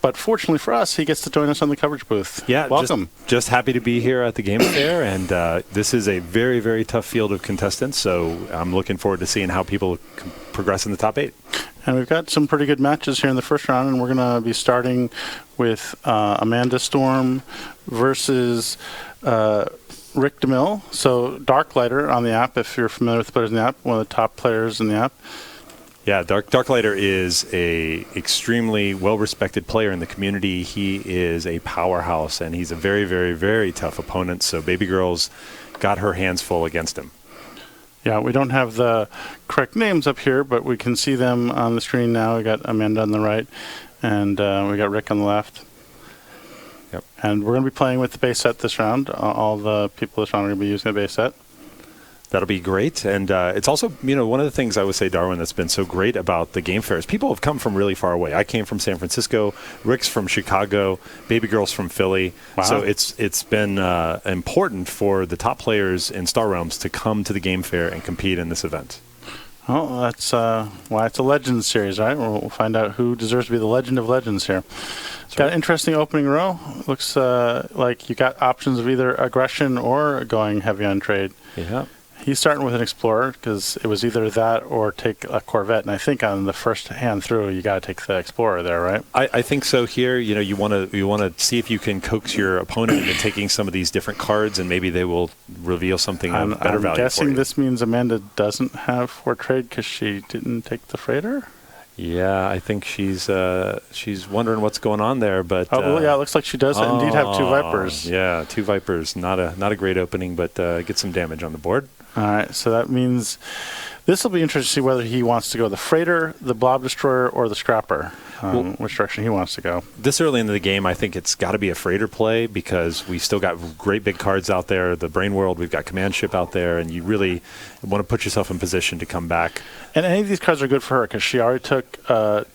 but fortunately for us, he gets to join us on the coverage booth. Yeah, welcome. Just happy to be here at the game fair, and this is a very, very tough field of contestants, so I'm looking forward to seeing how people progress in the top 8. And we've got some pretty good matches here in the first round, and we're going to be starting with Amanda Storm versus Rick Demille. So Darklighter on the app, if you're familiar with the players in the app, one of the top players in the app. Yeah, Darklighter is a extremely well-respected player in the community. He is a powerhouse, and he's a very, very, very tough opponent. So bbygurl's got her hands full against him. Yeah, we don't have the correct names up here, but we can see them on the screen now. We got Amanda on the right, and we got Rick on the left. Yep. And we're going to be playing with the base set this round. All the people this round are going to be using the base set. That'll be great. And it's also, one of the things I would say, Darwin, that's been so great about the game fairs. People have come from really far away. I came from San Francisco. Rick's from Chicago. bbygurl's from Philly. Wow. So it's been important for the top players in Star Realms to come to the game fair and compete in this event. Well, that's why it's a Legends series, right? We'll find out who deserves to be the Legend of Legends here. It's got an interesting opening row. Looks like you got options of either aggression or going heavy on trade. Yeah. He's starting with an Explorer because it was either that or take a Corvette. And I think on the first hand through, you got to take the Explorer there, right? I think so here. You want to see if you can coax your opponent into taking some of these different cards, and maybe they will reveal something of better value. I'm guessing this means Amanda doesn't have 4 trade because she didn't take the freighter? Yeah, I think she's wondering what's going on there, but yeah, it looks like she does indeed have 2 Vipers. Yeah, 2 Vipers, not a great opening, but get some damage on the board. All right, so that means this will be interesting to see whether he wants to go the freighter, the blob destroyer, or the scrapper. Which direction he wants to go. This early into the game, I think it's got to be a freighter play because we still got great big cards out there. The Brain World, we've got Command Ship out there, and you really want to put yourself in position to come back. And any of these cards are good for her because she already took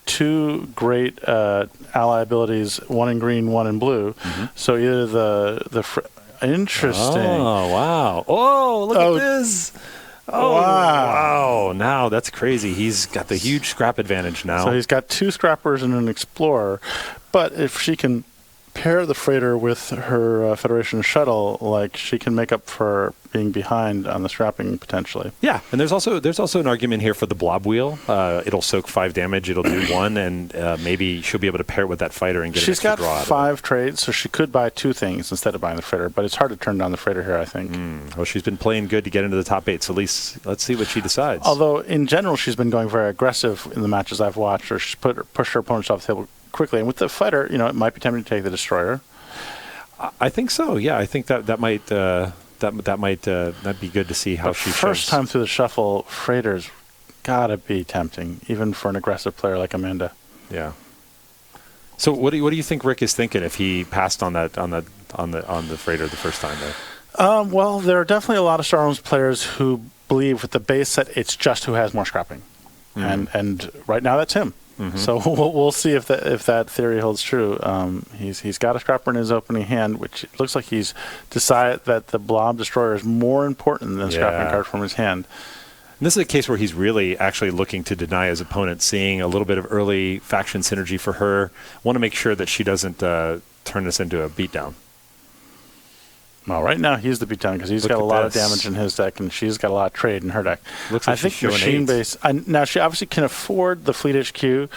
2 great ally abilities, 1 in green, 1 in blue. Mm-hmm. So either the interesting. Oh, wow. Oh, look at this. Oh, wow. Now that's crazy. He's got the huge scrap advantage now. So he's got 2 scrappers and an Explorer. But if she can pair the freighter with her Federation shuttle, like she can make up for being behind on the scrapping potentially. Yeah, and there's also an argument here for the blob wheel. It'll soak 5 damage. It'll do 1, and maybe she'll be able to pair it with that fighter and get an extra draw. She's got 5 trades, so she could buy 2 things instead of buying the freighter. But it's hard to turn down the freighter here, I think. Well, she's been playing good to get into the top 8. So at least let's see what she decides. Although in general, she's been going very aggressive in the matches I've watched, or she's pushed her opponents off the table quickly. And with the fighter, it might be tempting to take the destroyer. I think so. Yeah, I think that might that'd be good to see how she shows. First time through the shuffle, freighter's gotta be tempting, even for an aggressive player like Amanda. Yeah. So what do you think Rick is thinking if he passed on the freighter the first time there? Well, there are definitely a lot of Star Wars players who believe with the base set it's just who has more scrapping, and right now that's him. Mm-hmm. So we'll see if that theory holds true. He's got a scrapper in his opening hand, which looks like he's decided that the blob destroyer is more important than the scrapping card from his hand. And this is a case where he's really actually looking to deny his opponent, seeing a little bit of early faction synergy for her. Want to make sure that she doesn't turn this into a beatdown. Well, right now he's the beatdown because he's got a lot of damage in his deck, and she's got a lot of trade in her deck. Looks like I think machine base. Now she obviously can afford the Fleet HQ,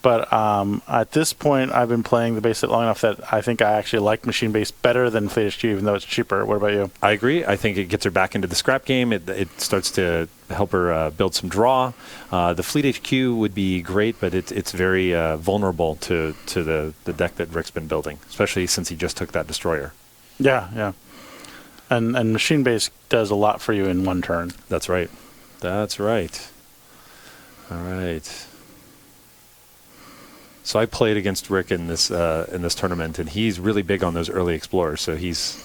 but at this point I've been playing the base set long enough that I think I actually like machine base better than Fleet HQ, even though it's cheaper. What about you? I agree. I think it gets her back into the scrap game. It starts to help her build some draw. The Fleet HQ would be great, but it's very vulnerable to the deck that Rick's been building, especially since he just took that destroyer. Yeah. And machine base does a lot for you in 1 turn. That's right. All right. So I played against Rick in this tournament, and he's really big on those early explorers. So he's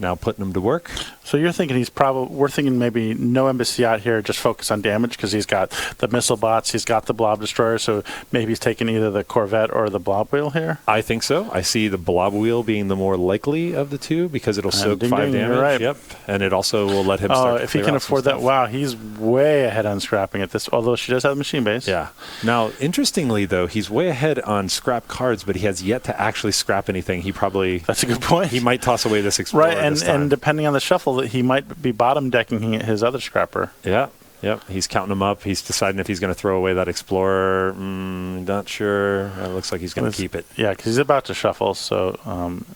now putting him to work. So you're thinking we're thinking maybe no embassy out here, just focus on damage because he's got the missile bots, he's got the blob destroyer, so maybe he's taking either the Corvette or the blob wheel here? I think so. I see the blob wheel being the more likely of the two because it'll soak 5 damage. Right. Yep. And it also will let him start to if he can afford that, wow, he's way ahead on scrapping at this, although she does have a machine base. Yeah. Now, interestingly, though, he's way ahead on scrap cards, but he has yet to actually scrap anything. That's a good point. He might toss away this Explorer right, this time. and depending on the shuffle, he might be bottom decking his other scrapper. Yeah. Yep, he's counting them up. He's deciding if he's going to throw away that Explorer. Not sure. It looks like he's going to keep it. Yeah, because he's about to shuffle, so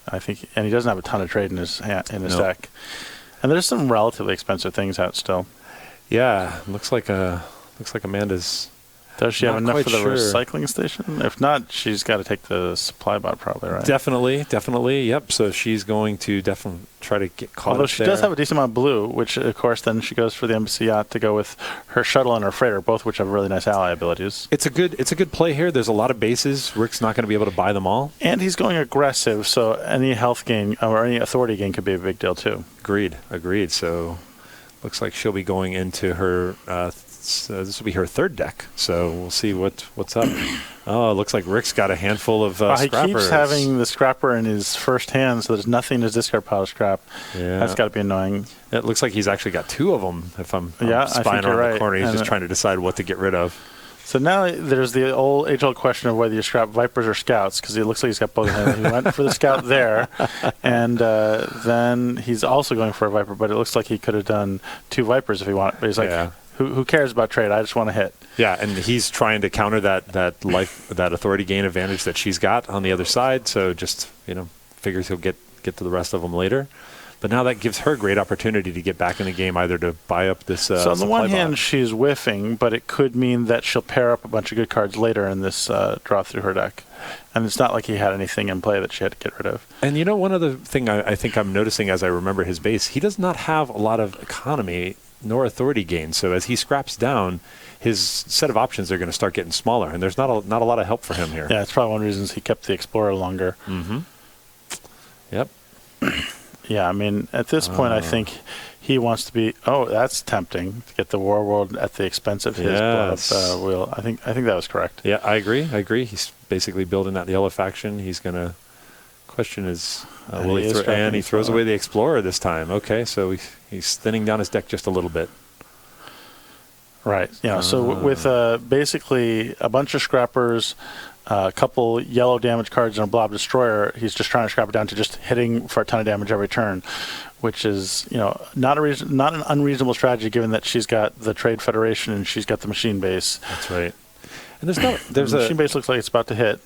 I think, and he doesn't have a ton of trade in his deck. And there's some relatively expensive things out still. Yeah, looks like Amanda's. Does she have enough for the recycling station? If not, she's got to take the supply bot probably, right? Definitely. Yep. So she's going to definitely try to get caught. Although she does have a decent amount of blue, which of course then she goes for the embassy yacht to go with her shuttle and her freighter, both which have really nice ally abilities. It's a good play here. There's a lot of bases. Rick's not going to be able to buy them all. And he's going aggressive, so any health gain or any authority gain could be a big deal too. Agreed. So looks like she'll be going into her. This will be her third deck, so we'll see what's up. Oh, it looks like Rick's got a handful of scrappers. He keeps having the scrapper in his first hand, so there's nothing in his discard pile to scrap. Yeah. That's got to be annoying. It looks like he's actually got 2 of them, if I'm spying around the corner. He's just trying to decide what to get rid of. So now there's the age-old question of whether you scrap Vipers or Scouts, because it looks like he's got both. He went for the Scout there, and then he's also going for a Viper, but it looks like he could have done 2 Vipers if he wanted. But he's like, who cares about trade? I just want to hit. Yeah, and he's trying to counter that authority gain advantage that she's got on the other side. So just figures he'll get to the rest of them later. But now that gives her a great opportunity to get back in the game, either to buy up this. So on the one hand, bot. she's whiffing, but it could mean that she'll pair up a bunch of good cards later in this draw through her deck. And it's not like he had anything in play that she had to get rid of. And one other thing I think I'm noticing as I remember his base, he does not have a lot of economy nor authority gain. So as he scraps down, his set of options are going to start getting smaller, and there's not a lot of help for him here. Yeah, it's probably one of the reasons he kept the Explorer longer. Mm-hmm. Yep. Yeah, I mean, at this point, I think he wants to be. Oh, that's tempting to get the War World at the expense of his blood wheel. I think that was correct. Yeah, I agree. He's basically building that yellow faction. He's going to. Question is, will he throw? And he throws away the Explorer this time. Okay, so he's thinning down his deck just a little bit. Right. Yeah. So with basically a bunch of scrappers, a couple yellow damage cards, and a blob destroyer, he's just trying to scrap it down to just hitting for a ton of damage every turn, which is not an unreasonable strategy given that she's got the Trade Federation and she's got the machine base. That's right. And there's the machine base looks like it's about to hit.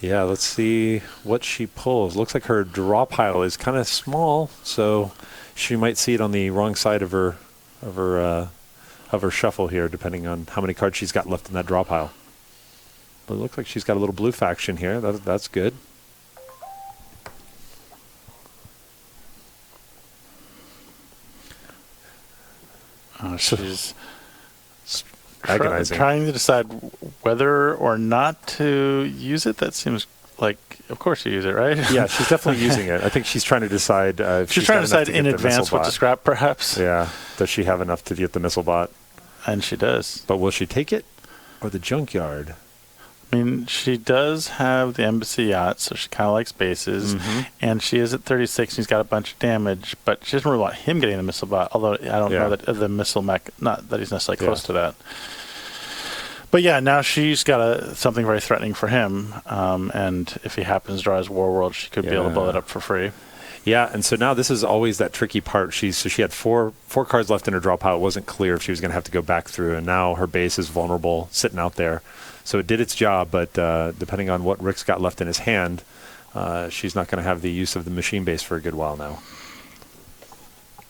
Yeah, let's see what she pulls. Looks like her draw pile is kind of small, so she might see it on the wrong side of her shuffle here, depending on how many cards she's got left in that draw pile. But it looks like she's got a little blue faction here. That's good. She's agonizing. Trying to decide whether or not to use it. That seems like, of course you use it, right? Yeah, she's definitely using it. I think she's trying to decide. She's trying to decide in advance what to scrap, perhaps. Yeah. Does she have enough to get the missile bot? And she does. But will she take it or the junkyard? I mean, she does have the embassy yacht, so she kind of likes bases, and she is at 36, and he's got a bunch of damage, but she doesn't really want him getting the missile bot, although I don't know that the missile mech, not that he's necessarily close to that. But yeah, now she's got something very threatening for him, and if he happens to draw his War World, she could be able to blow it up for free. Yeah, and so now this is always that tricky part. She had four cards left in her draw pile. It wasn't clear if she was going to have to go back through, and now her base is vulnerable, sitting out there. So it did its job, but depending on what Rick's got left in his hand, she's not going to have the use of the machine base for a good while now.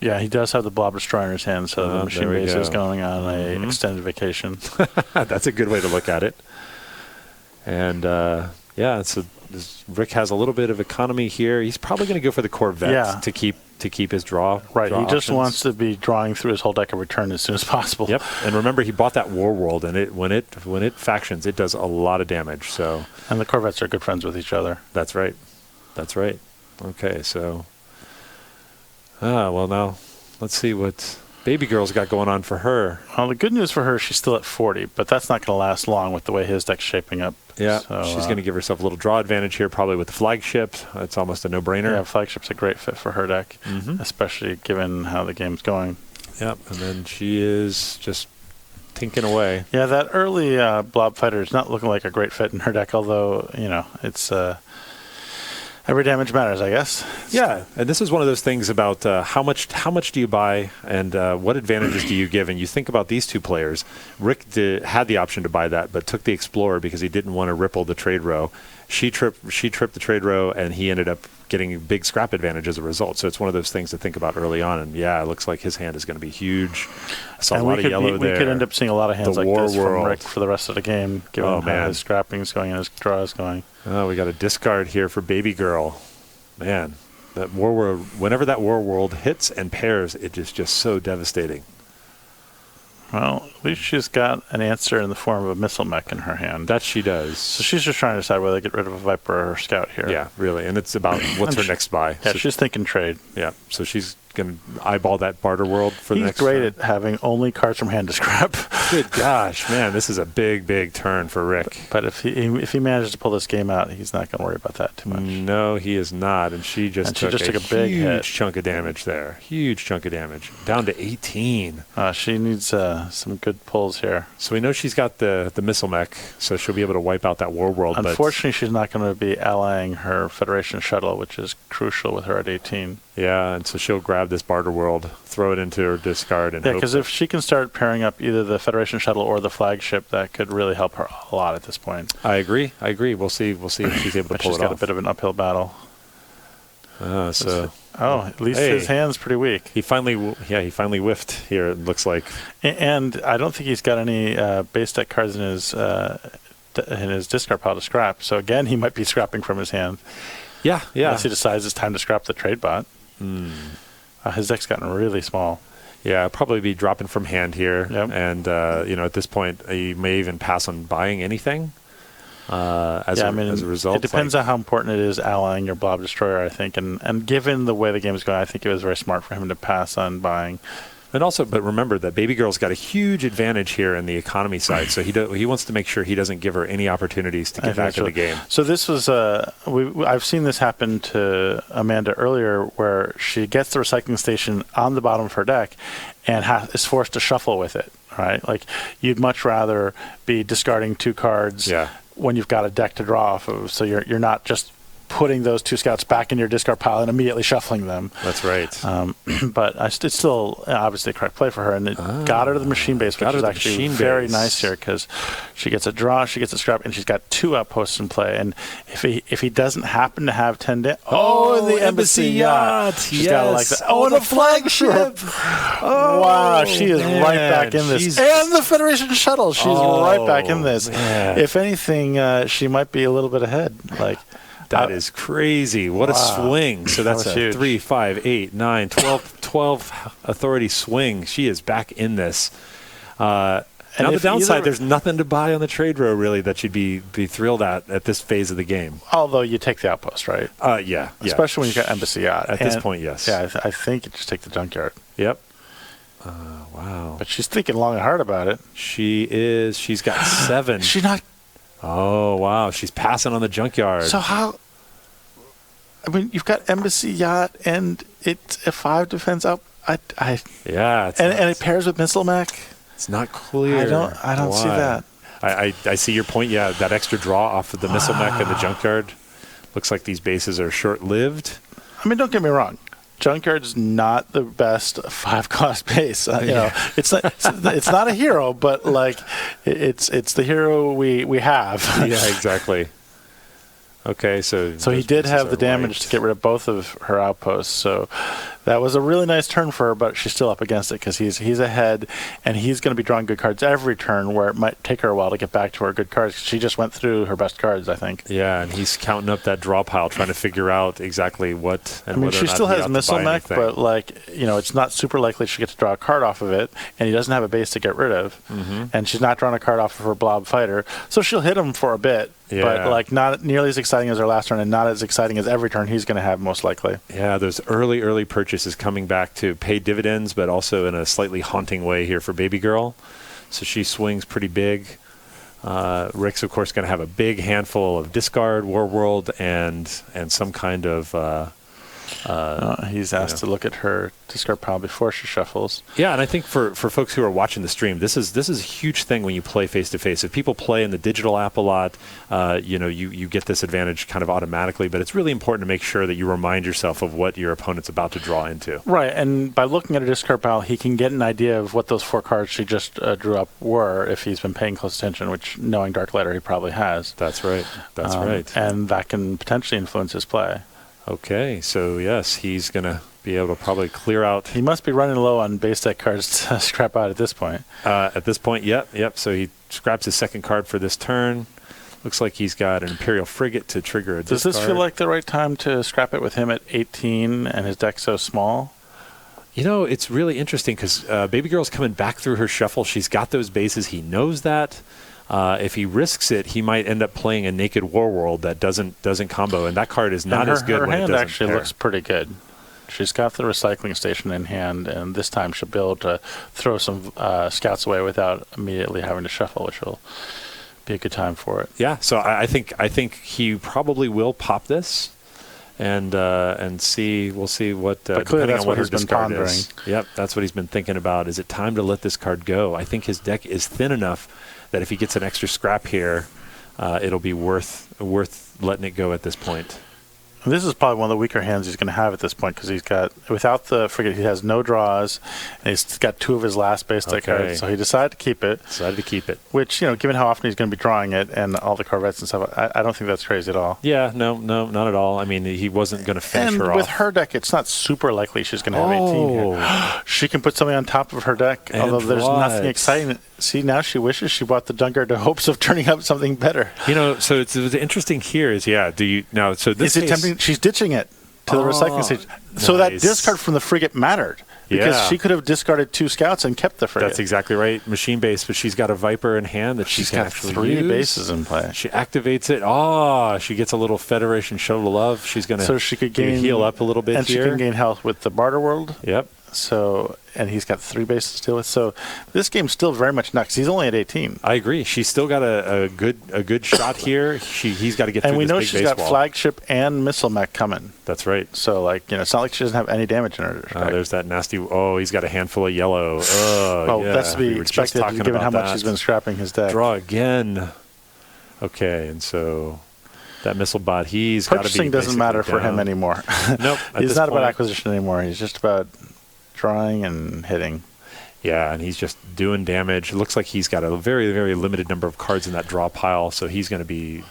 Yeah, he does have the blob destroyer in his hand, so the machine base is going on an extended vacation. That's a good way to look at it. And Rick has a little bit of economy here. He's probably going to go for the Corvette to keep his draw. Right, he just options. Wants to be drawing through his whole deck of return as soon as possible. Yep, and remember he bought that War World, and when it factions, it does a lot of damage. So and the Corvettes are good friends with each other. That's right. Okay, so Well, now let's see what Baby Girl's got going on for her. Well, the good news for her, she's still at 40, but that's not going to last long with the way his deck's shaping up. Yeah, so, she's going to give herself a little draw advantage here, probably with the flagship. It's almost a no-brainer. Yeah, flagship's a great fit for her deck, especially given how the game's going. Yep, and then she is just tinking away. Yeah, that early blob fighter is not looking like a great fit in her deck, although, it's every damage matters, I guess. Yeah, and this is one of those things about how much do you buy and what advantages do you give? And you think about these two players. Rick had the option to buy that, but took the Explorer because he didn't want to ripple the trade row. She tripped the trade row, and he ended up getting a big scrap advantage as a result. So it's one of those things to think about early on. And yeah, it looks like his hand is going to be huge. I saw a lot of yellow there. We could end up seeing a lot of hands like this from Rick for the rest of the game, given how his scrapping's going and his draw is going. Oh, we got a discard here for Baby Girl. Man, that War World, whenever that War World hits and pairs, it is just so devastating. Well, at least she's got an answer in the form of a missile mech in her hand. That she does. So she's just trying to decide whether to get rid of a Viper or her Scout here. Yeah, really. And it's about what's her next buy. Yeah, so she's thinking trade. Yeah, so she's going to eyeball that barter world for the next He's great at having only cards from hand to scrap. Good gosh, man, this is a big, big turn for Rick. But if he manages to pull this game out, he's not going to worry about that too much. No, he is not. And she just took a big huge chunk of damage there. Huge chunk of damage. Down to 18. She needs some good pulls here. So we know she's got the missile mech, so she'll be able to wipe out that War World. Unfortunately, she's not going to be allying her Federation shuttle, which is crucial with her at 18. Yeah, and so she'll grab this barter world, throw it into her discard, and because if she can start pairing up either the Federation shuttle or the flagship, that could really help her a lot at this point. I agree. We'll see if she's able to pull it off. She's got a bit of an uphill battle. At least his hand's pretty weak. He finally whiffed here. It looks like, and I don't think he's got any base deck cards in his discard pile to scrap. So again, he might be scrapping from his hand. Yeah. Unless he decides it's time to scrap the trade bot. His deck's gotten really small. Yeah, probably be dropping from hand here. Yep. And, at this point, you may even pass on buying anything as a result. It depends on how important it is allying your Blob Destroyer, I think. And given the way the game is going, I think it was very smart for him to pass on buying. And also, but remember that Baby Girl's got a huge advantage here in the economy side, so he wants to make sure he doesn't give her any opportunities to get back in the game. So this was I've seen this happen to Amanda earlier, where she gets the recycling station on the bottom of her deck and is forced to shuffle with it. Right, like you'd much rather be discarding 2 cards when you've got a deck to draw off of, so you're not just putting those 2 scouts back in your discard pile and immediately shuffling them. That's right. But it's still obviously a correct play for her, and it got her to the machine base, which is actually very nice here, because she gets a draw, she gets a scrap, and she's got 2 outposts in play. And if he doesn't happen to have 10 the embassy yacht. She's got to like that. And a flagship. Wow, she is right back in this. And the Federation shuttle. She's right back in this. Man. If anything, she might be a little bit ahead. That is crazy. What a swing. So that's a 3, 5, 8, 9, 12 authority swing. She is back in this. Now the downside, there's nothing to buy on the trade row, really, that you'd be thrilled at this phase of the game. Although you take the outpost, right? Yeah. Especially when you've got Embassy Yacht. At this point, yes. Yeah, I think you just take the junkyard. Yep. Wow. But she's thinking long and hard about it. She is. She's got 7. She's not... Oh, wow. She's passing on the junkyard. So how... I mean, you've got Embassy Yacht, and it's a 5 defense up. And it pairs with Missile Mech. It's not clear. I don't see that. I see your point. Yeah, that extra draw off of the Missile Mech and the junkyard. Looks like these bases are short-lived. I mean, don't get me wrong. Junkyard's not the best 5-cost base. It's not a hero, but it's the hero we have. Yeah, exactly. Okay, so he did have the damage to get rid of both of her outposts. So that was a really nice turn for her, but she's still up against it because he's ahead, and he's going to be drawing good cards every turn, where it might take her a while to get back to her good cards. She just went through her best cards, I think. Yeah, and he's counting up that draw pile, trying to figure out exactly what. And I mean, she still has Missile Mech, but it's not super likely she gets to draw a card off of it, and he doesn't have a base to get rid of, and she's not drawing a card off of her Blob Fighter, so she'll hit him for a bit. Yeah. But not nearly as exciting as her last turn, and not as exciting as every turn he's going to have, most likely. Yeah, those early purchases purchase is coming back to pay dividends, but also in a slightly haunting way here for Baby Girl. So she swings pretty big. Rick's, of course, going to have a big handful of discard, War World, and some kind of... he's asked to look at her discard pile before she shuffles. Yeah, and I think for folks who are watching the stream, this is a huge thing when you play face-to-face. If people play in the digital app a lot, you get this advantage kind of automatically, but it's really important to make sure that you remind yourself of what your opponent's about to draw into. Right, and by looking at a discard pile, he can get an idea of what those 4 cards she just drew up were if he's been paying close attention, which, knowing Darklighter, he probably has. That's right. That's right. And that can potentially influence his play. Okay, so yes, he's going to be able to probably clear out. He must be running low on base deck cards to scrap out at this point. Yep. So he scraps his second card for this turn. Looks like he's got an Imperial Frigate to trigger a discard. Does this feel like the right time to scrap it with him at 18 and his deck so small? It's really interesting because Baby Girl's coming back through her shuffle. She's got those bases. He knows that. If he risks it, he might end up playing a Naked War World that doesn't combo, and that card is not as good when it doesn't her hand actually pair. Looks pretty good. She's got the recycling station in hand, and this time she'll be able to throw some scouts away without immediately having to shuffle, which will be a good time for it. Yeah, so I think he probably will pop this, and see. We'll see what depending on what his discard is. Yep, that's what he's been thinking about. Is it time to let this card go? I think his deck is thin enough that if he gets an extra scrap here, it'll be worth letting it go at this point. This is probably one of the weaker hands he's going to have at this point because he's got, without the frigate, he has no draws, and he's got 2 of his last base deck cards, so he decided to keep it. Which, given how often he's going to be drawing it and all the Corvettes and stuff, I don't think that's crazy at all. Yeah, no, not at all. I mean, he wasn't going to finish her off. And with her deck, it's not super likely she's going to have 18 here. She can put something on top of her deck, although there's nothing exciting. See, now she wishes she bought the Dunker to hopes of turning up something better. So it's interesting here is, so this is it tempting? She's ditching it to the recycling stage. Nice. So that discard from the frigate mattered because she could have discarded 2 scouts and kept the frigate. That's exactly right. Machine base, but she's got a Viper in hand that she's got 3 bases in play. She activates it. She gets a little Federation Show to Love. She's going to heal up a little bit and here. And she can gain health with the Barter World. Yep. So, and he's got 3 bases to deal with. So this game's still very much nuts. He's only at 18. I agree. She's still got a good shot here. He's got to get through this big base wall. And we know she's got flagship and missile mech coming. That's right. So, it's not like she doesn't have any damage in her deck. There's that nasty... he's got a handful of yellow. That's to be expected given how much he's been scrapping his deck. Draw again. Okay, and so... That missile bot, he's got to be... Purchasing doesn't matter for him anymore. Nope. He's not about acquisition anymore. He's just about drawing and hitting. Yeah, and he's just doing damage. It looks like he's got a very, very limited number of cards in that draw pile, so he's going to be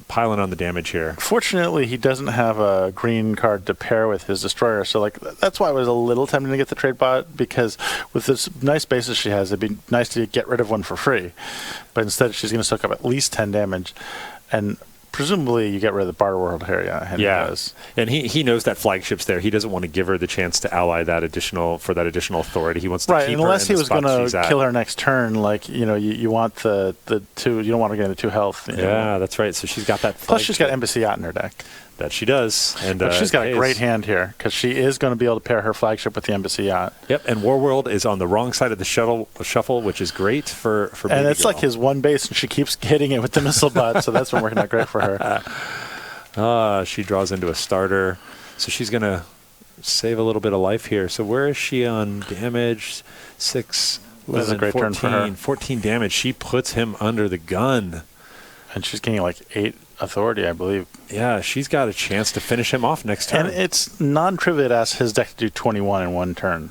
piling on the damage here. Fortunately, he doesn't have a green card to pair with his destroyer, so that's why I was a little tempted to get the trade bot, because with this nice basis she has, it'd be nice to get rid of one for free. But instead, she's going to soak up at least 10 damage, and presumably you get rid of the Barter World here, and he knows that flagship's there. He doesn't want to give her the chance to ally that additional authority. He wants to keep her unless in he the was going to kill her next turn. You want the 2. You don't want her getting the 2 health. That's right. So she's got that. Plus, she's got Embassy Yacht in her deck. That she does, but she's got a great hand here because she is going to be able to pair her flagship with the Embassy Yacht. Yep, and War World is on the wrong side of the shuffle, which is great for. And it's like his one base, and she keeps hitting it with the missile bot, so that's been working out great for her. She draws into a starter, so she's going to save a little bit of life here. So where is she on damage? 6, 11, this is a great 14, turn for her. 14 damage. She puts him under the gun. And she's getting 8 authority, I believe. Yeah, she's got a chance to finish him off next turn. And it's non-trivial to ask his deck to do 21 in one turn.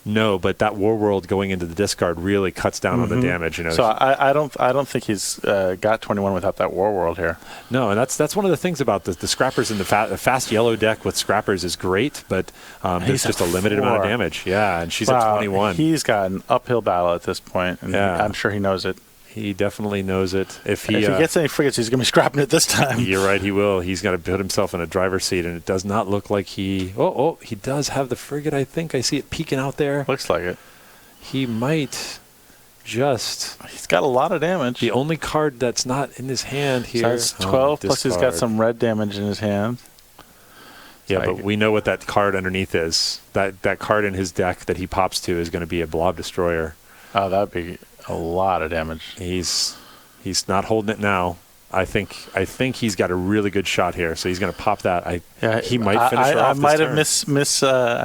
No, but that War World going into the discard really cuts down on the damage. So I don't think he's got 21 without that War World here. No, and that's one of the things about the scrappers in the fast yellow deck with scrappers is great, but there's just a limited amount of damage. Yeah, and she's at 21. He's got an uphill battle at this point, and I'm sure he knows it. He definitely knows it. If he gets any frigates, he's going to be scrapping it this time. You're right, he will. He's got to put himself in a driver's seat, and it does not look like he... he does have the frigate, I think. I see it peeking out there. Looks like it. He might just... He's got a lot of damage. The only card that's not in his hand here... So it's 12, plus he's got some red damage in his hand. Yeah, but we know what that card underneath is. That card in his deck that he pops to is going to be a Blob Destroyer. Oh, that would be a lot of damage. He's not holding it now. I think he's got a really good shot here, so he's going to pop that. He might finish her off. I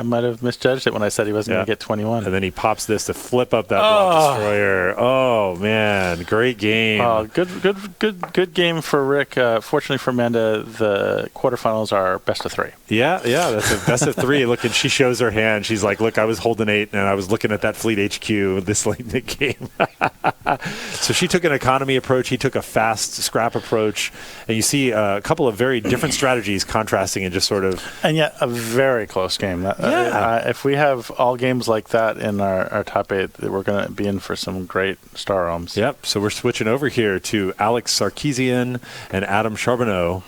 might have misjudged it when I said he wasn't going to get 21. And then he pops this to flip up that Blob Destroyer. Oh man, great game. Oh, good game for Rick. Fortunately for Amanda, the quarterfinals are best of 3. Yeah, that's a best of 3. Look, and she shows her hand. She's like, "Look, I was holding 8, and I was looking at that Fleet HQ this late in the game." So she took an economy approach. He took a fast scrap approach, and you see a couple of very different strategies contrasting and just sort of. And yet a very close game. If we have all games like that in our top 8, we're going to be in for some great star realms. Yep. So we're switching over here to Alex Sarkissian and Adam Charbonneau.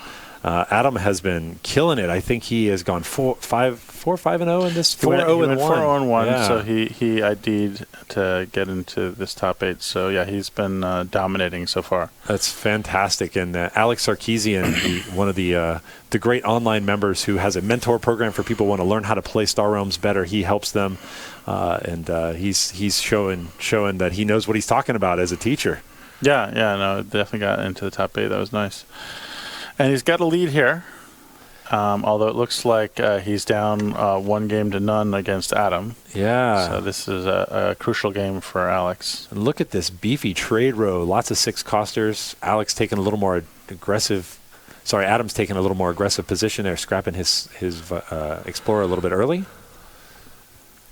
Adam has been killing it. I think he has gone 4-5-0 in this. 4-0-1. 4-0-1. Yeah. So he ID'd to get into this top 8. So yeah, he's been dominating so far. That's fantastic. And Alex Sarkissian, one of the great online members who has a mentor program for people who want to learn how to play Star Realms better. He helps them, and he's showing that he knows what he's talking about as a teacher. Yeah, no, definitely got into the top 8. That was nice. And he's got a lead here, although it looks like he's down 1-0 against Adam. Yeah. So this is a crucial game for Alex. And look at this beefy trade row. Lots of 6-costers. Alex taking a little more aggressive. Sorry, Adam's taking a little more aggressive position there, scrapping his Explorer a little bit early.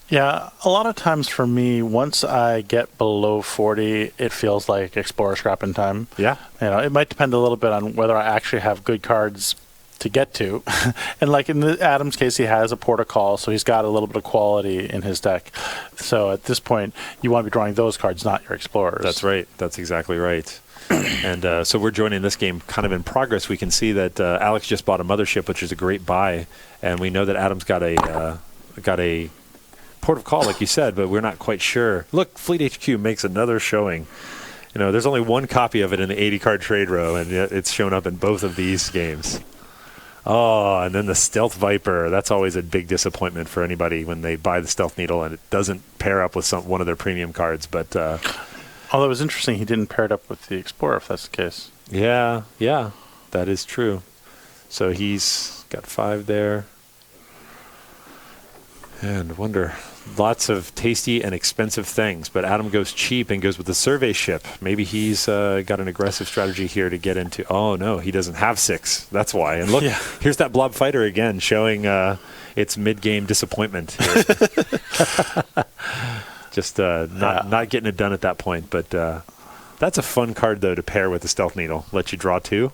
Yeah, a lot of times for me, once I get below 40, it feels like Explorer scrapping time. Yeah. It might depend a little bit on whether I actually have good cards to get to. And like in Adam's case, he has a Port of Call, so he's got a little bit of quality in his deck. So at this point, you want to be drawing those cards, not your Explorers. That's right. That's exactly right. And so we're joining this game kind of in progress. We can see that Alex just bought a Mothership, which is a great buy. And we know that Adam's got a Port of Call, like you said, but we're not quite sure. Look, Fleet HQ makes another showing. There's only one copy of it in the 80-card trade row, and it's shown up in both of these games. Oh, and then the Stealth Viper. That's always a big disappointment for anybody when they buy the Stealth Needle and it doesn't pair up with one of their premium cards. But although it was interesting, he didn't pair it up with the Explorer, if that's the case. Yeah, that is true. So he's got 5 there. And wonder, lots of tasty and expensive things, but Adam goes cheap and goes with the Survey Ship. Maybe he's got an aggressive strategy here to get into. Oh no, he doesn't have 6. That's why. And look, Here's that Blob Fighter again, showing its mid-game disappointment here. Just not getting it done at that point. But that's a fun card though to pair with the Stealth Needle. Let you draw 2.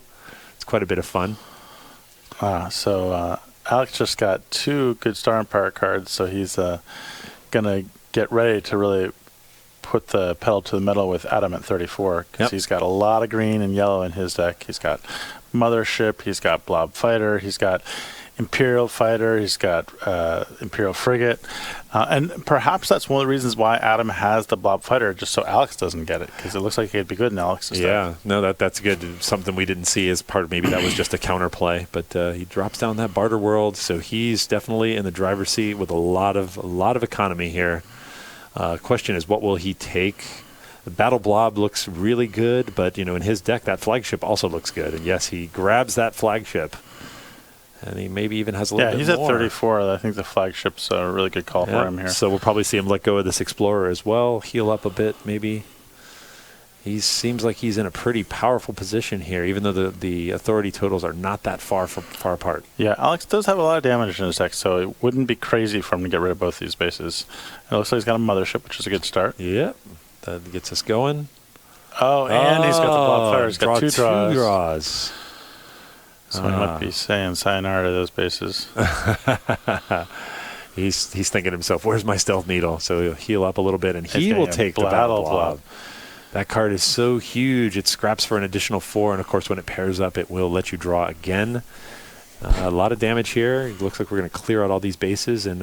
It's quite a bit of fun. Alex just got 2 good Star Empire cards, so he's going to get ready to really put the pedal to the metal with Adam at 34, because he's got a lot of green and yellow in his deck. He's got Mothership, he's got Blob Fighter, he's got Imperial Fighter, he's got Imperial Frigate. And perhaps that's one of the reasons why Adam has the Blob Fighter, just so Alex doesn't get it, because it looks like he'd be good in Alex's deck. Yeah, no, that's good. Something we didn't see as part of maybe that was just a counterplay. But he drops down that Barter World, so he's definitely in the driver's seat with a lot of economy here. Question is, what will he take? The Battle Blob looks really good, but in his deck, that Flagship also looks good. And yes, he grabs that Flagship. And he maybe even has a little bit more. Yeah, he's at 34. I think the Flagship's a really good call for him here. So we'll probably see him let go of this Explorer as well, heal up a bit maybe. He seems like he's in a pretty powerful position here, even though the authority totals are not that far apart. Yeah, Alex does have a lot of damage in his deck, so it wouldn't be crazy for him to get rid of both these bases. It looks like he's got a Mothership, which is a good start. Yep, that gets us going. Oh, and he's got the Blob Fighter. He's got 2 draws. So he might be saying sayonara to those bases. He's thinking to himself, where's my Stealth Needle? So he'll heal up a little bit, and he will take the Battle Blob. That card is so huge. It scraps for an additional 4, and of course when it pairs up, it will let you draw again. A lot of damage here. It looks like we're going to clear out all these bases, and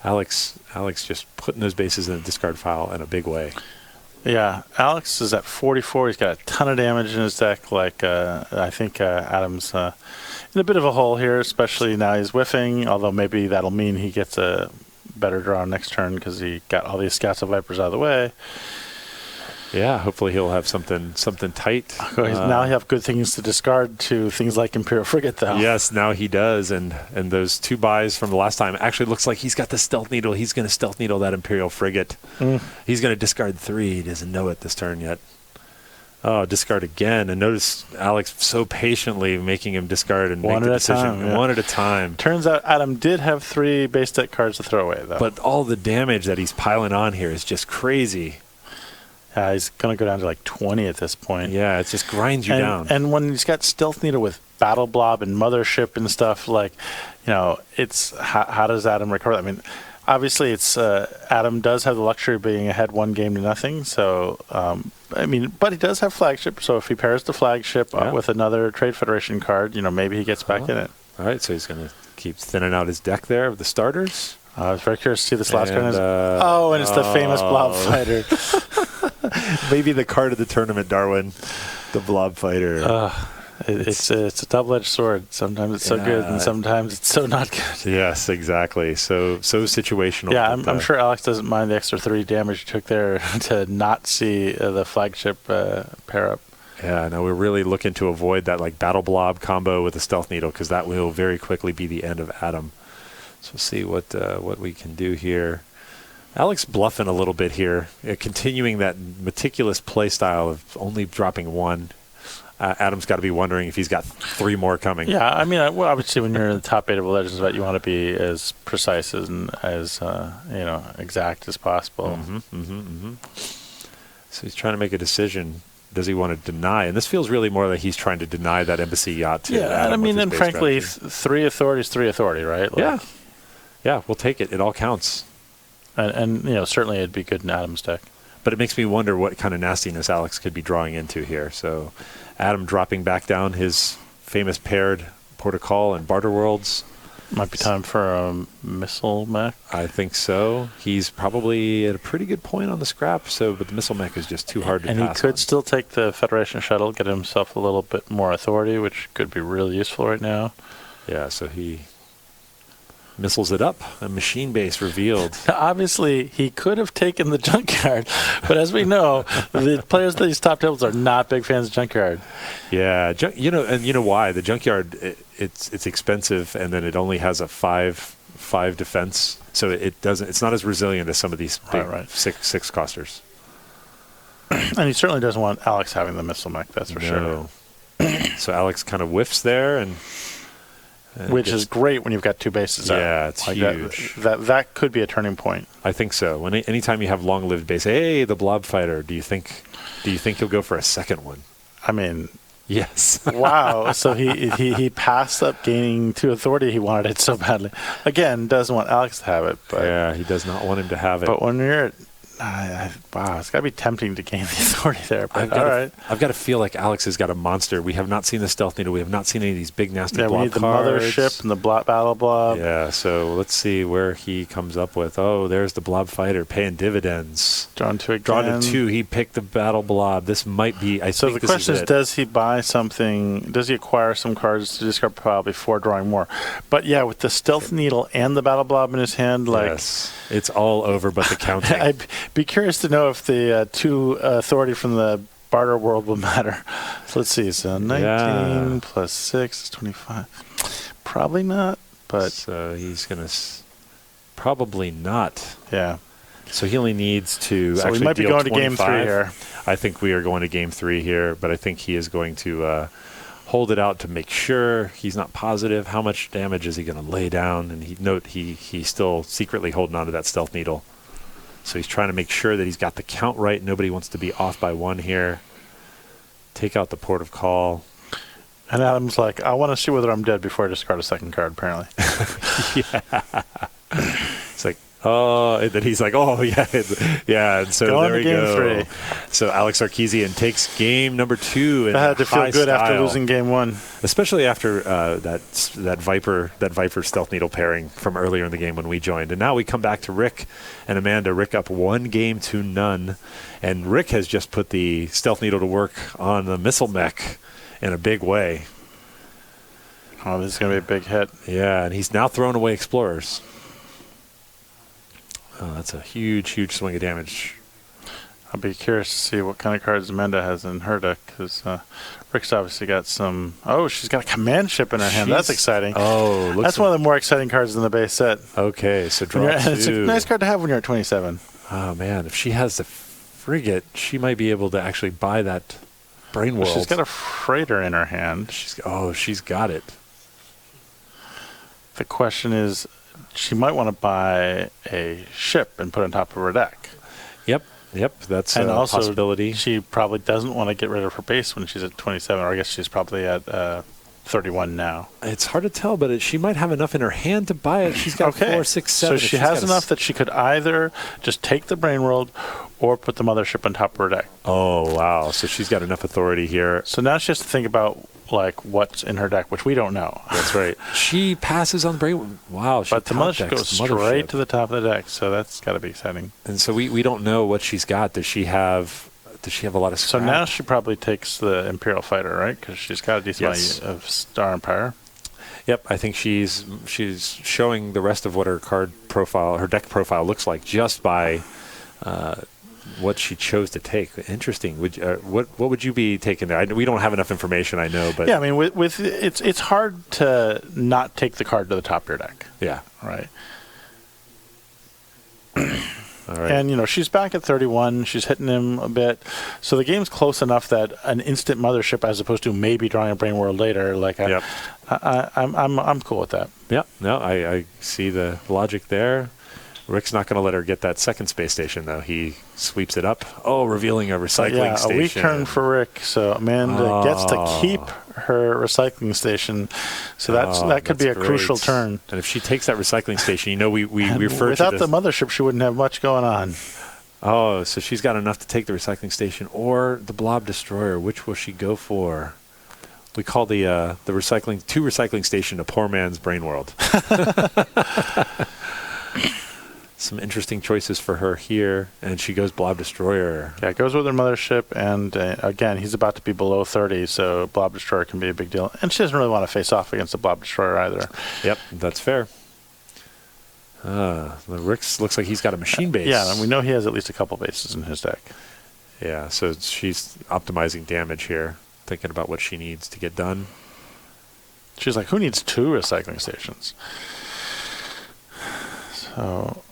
Alex just putting those bases in the discard file in a big way. Yeah, Alex is at 44. He's got a ton of damage in his deck. Like I think Adam's in in a bit of a hole here, especially now he's whiffing, although maybe that'll mean he gets a better draw next turn because he got all these Scouts of Vipers out of the way. Yeah, hopefully he'll have something tight. Now he'll have good things to discard to things like Imperial Frigate, though. Yes, now he does. And those 2 buys from the last time actually looks like he's got the Stealth Needle. He's going to Stealth Needle that Imperial Frigate. He's going to discard 3. He doesn't know it this turn yet. Oh, discard again. And notice Alex so patiently making him discard and make the decision one at a time. Turns out Adam did have 3 base deck cards to throw away, though. But all the damage that he's piling on here is just crazy. He's going to go down to like 20 at this point. Yeah, it just grinds you down. And when he's got Stealth Needle with Battle Blob and Mothership and stuff, like, it's how does Adam recover? I mean, obviously, it's Adam does have the luxury of being ahead 1-0. So, but he does have Flagship. So if he pairs the Flagship up with another Trade Federation card, maybe he gets back in it. All right, so he's going to keep thinning out his deck there of the starters. I was very curious to see this last card. And it's the famous Blob Fighter. Maybe the card of the tournament, Darwin. The Blob Fighter. It's a double-edged sword. Sometimes it's so good, and sometimes it's so not good. Yes, exactly. So situational. Yeah, I'm sure Alex doesn't mind the extra 3 damage you took there to not see the Flagship pair up. Yeah, no, we're really looking to avoid that like Battle Blob combo with the Stealth Needle because that will very quickly be the end of Adam. So we'll see what we can do here. Alex bluffing a little bit here, continuing that meticulous play style of only dropping 1. Adam's got to be wondering if he's got 3 more coming. Yeah, I mean, obviously when you're in the top 8 of Legends, you want to be as precise and as exact as possible. So he's trying to make a decision. Does he want to deny? And this feels really more like he's trying to deny that embassy yacht to Adam. And frankly, 3 authority is 3 authority, right? Yeah, we'll take it. It all counts. And certainly it'd be good in Adam's deck. But it makes me wonder what kind of nastiness Alex could be drawing into here. So Adam dropping back down his famous paired Port of Call and Barter Worlds. Might be time for a missile mech. I think so. He's probably at a pretty good point on the scrap, but the missile mech is just too hard to pass. And he could still take the Federation shuttle, get himself a little bit more authority, which could be really useful right now. Yeah, so he missiles it up. A machine base revealed. Obviously, he could have taken the Junkyard, but as we know, the players of these top tables are not big fans of Junkyard. Yeah, and you know why? The Junkyard, it's expensive, and then it only has a 5 defense, so it's not as resilient as some of these big six costers. And he certainly doesn't want Alex having the missile mech, that's for sure. So Alex kind of whiffs there, and which is great when you've got 2 bases out. Yeah, it's huge. That could be a turning point. I think so. Anytime you have long-lived base, hey, the Blob Fighter. Do you think he'll go for a second one? I mean, yes. Wow. So he passed up gaining 2 authority. He wanted it so badly. Again, doesn't want Alex to have it. But yeah, he does not want him to have it. But when you're wow, it's got to be tempting to gain the authority there. But I've got to feel like Alex has got a monster. We have not seen the Stealth Needle. We have not seen any of these big, nasty blob we need the cards. Mothership and the Battle Blob. Yeah, so let's see where he comes up with. Oh, there's the Blob Fighter paying dividends. Drawn to 2. He picked the Battle Blob. This might be, So the question is, does he buy something? Does he acquire some cards to discard pile before drawing more? But yeah, with the Stealth Needle and the Battle Blob in his hand, yes, it's all over but the counting. I'd be curious to know if the 2 authority from the Barter World will matter. So let's see. So 19 plus 6 is 25. Probably not, but so he's gonna probably not. Yeah. So he only needs to. So actually we might be deal going 25. to game 3 here. I think we are going to game 3 here, but I think he is going to hold it out to make sure. He's not positive. How much damage is he going to lay down? And he's still secretly holding on to that Stealth Needle. So he's trying to make sure that he's got the count right. Nobody wants to be off by 1 here. Take out the Port of Call. And Adam's like, I want to see whether I'm dead before I discard a second card, apparently. Yeah. It's like, oh, and then he's like, oh, yeah. Yeah, and so going there we game go. 3. So Alex Sarkeesian takes game number 2. That had to feel good after losing game 1. Especially after that Viper Stealth Needle pairing from earlier in the game when we joined. And now we come back to Rick and Amanda. Rick up 1-0. And Rick has just put the Stealth Needle to work on the missile mech in a big way. Oh, this is going to be a big hit. Yeah, and he's now throwing away Explorers. Oh, that's a huge, huge swing of damage. I'll be curious to see what kind of cards Amanda has in her deck, because Rick's obviously got some... Oh, she's got a command ship in her hand. That's exciting. Oh, that's one of the more exciting cards in the base set. Okay, so draw 2. It's a nice card to have when you're at 27. Oh, man, if she has the frigate, she might be able to actually buy that Brain World. She's got a freighter in her hand. She's got it. The question is, she might want to buy a ship and put it on top of her deck. Yep, that's and a also, possibility. She probably doesn't want to get rid of her base when she's at 27, or I guess she's probably at 31 now. It's hard to tell, but she might have enough in her hand to buy it. She's got 4, 6, 7. So she has enough that she could either just take the Brain World or put the mothership on top of her deck. Oh, wow. So she's got enough authority here. So now she has to think about what's in her deck, which we don't know. That's right. She passes on the Brain. Wow. But the mothership goes straight to the top of the deck, so that's got to be exciting. And so we don't know what she's got. Does she have a lot of scrap? So now she probably takes the Imperial Fighter, right? Because she's got a decent amount of Star Empire. Yep, I think she's showing the rest of what her card profile, her deck profile looks like just by what she chose to take. Interesting. What would you be taking there? We don't have enough information, I know, but yeah, I mean, with it's hard to not take the card to the top of your deck. Yeah. Right. All right. And she's back at 31. She's hitting him a bit, so the game's close enough that an instant mothership, as opposed to maybe drawing a Brain World later. I'm cool with that. Yeah. No, I see the logic there. Rick's not going to let her get that second space station, though. He sweeps it up. Oh, revealing a recycling station. A weak turn for Rick. So Amanda gets to keep her recycling station. So that could be a crucial turn. And if she takes that recycling station, we refer to without the mothership, she wouldn't have much going on. Oh, so she's got enough to take the recycling station or the Blob Destroyer. Which will she go for? We call the recycling station a poor man's Brain World. Some interesting choices for her here, and she goes Blob Destroyer. Yeah, it goes with her mothership, and again, he's about to be below 30, so Blob Destroyer can be a big deal. And she doesn't really want to face off against the Blob Destroyer either. Yep, that's fair. Rick's looks like he's got a machine base. Yeah, and we know he has at least a couple bases in his deck. Yeah, so she's optimizing damage here, thinking about what she needs to get done. She's like, who needs 2 recycling stations? So...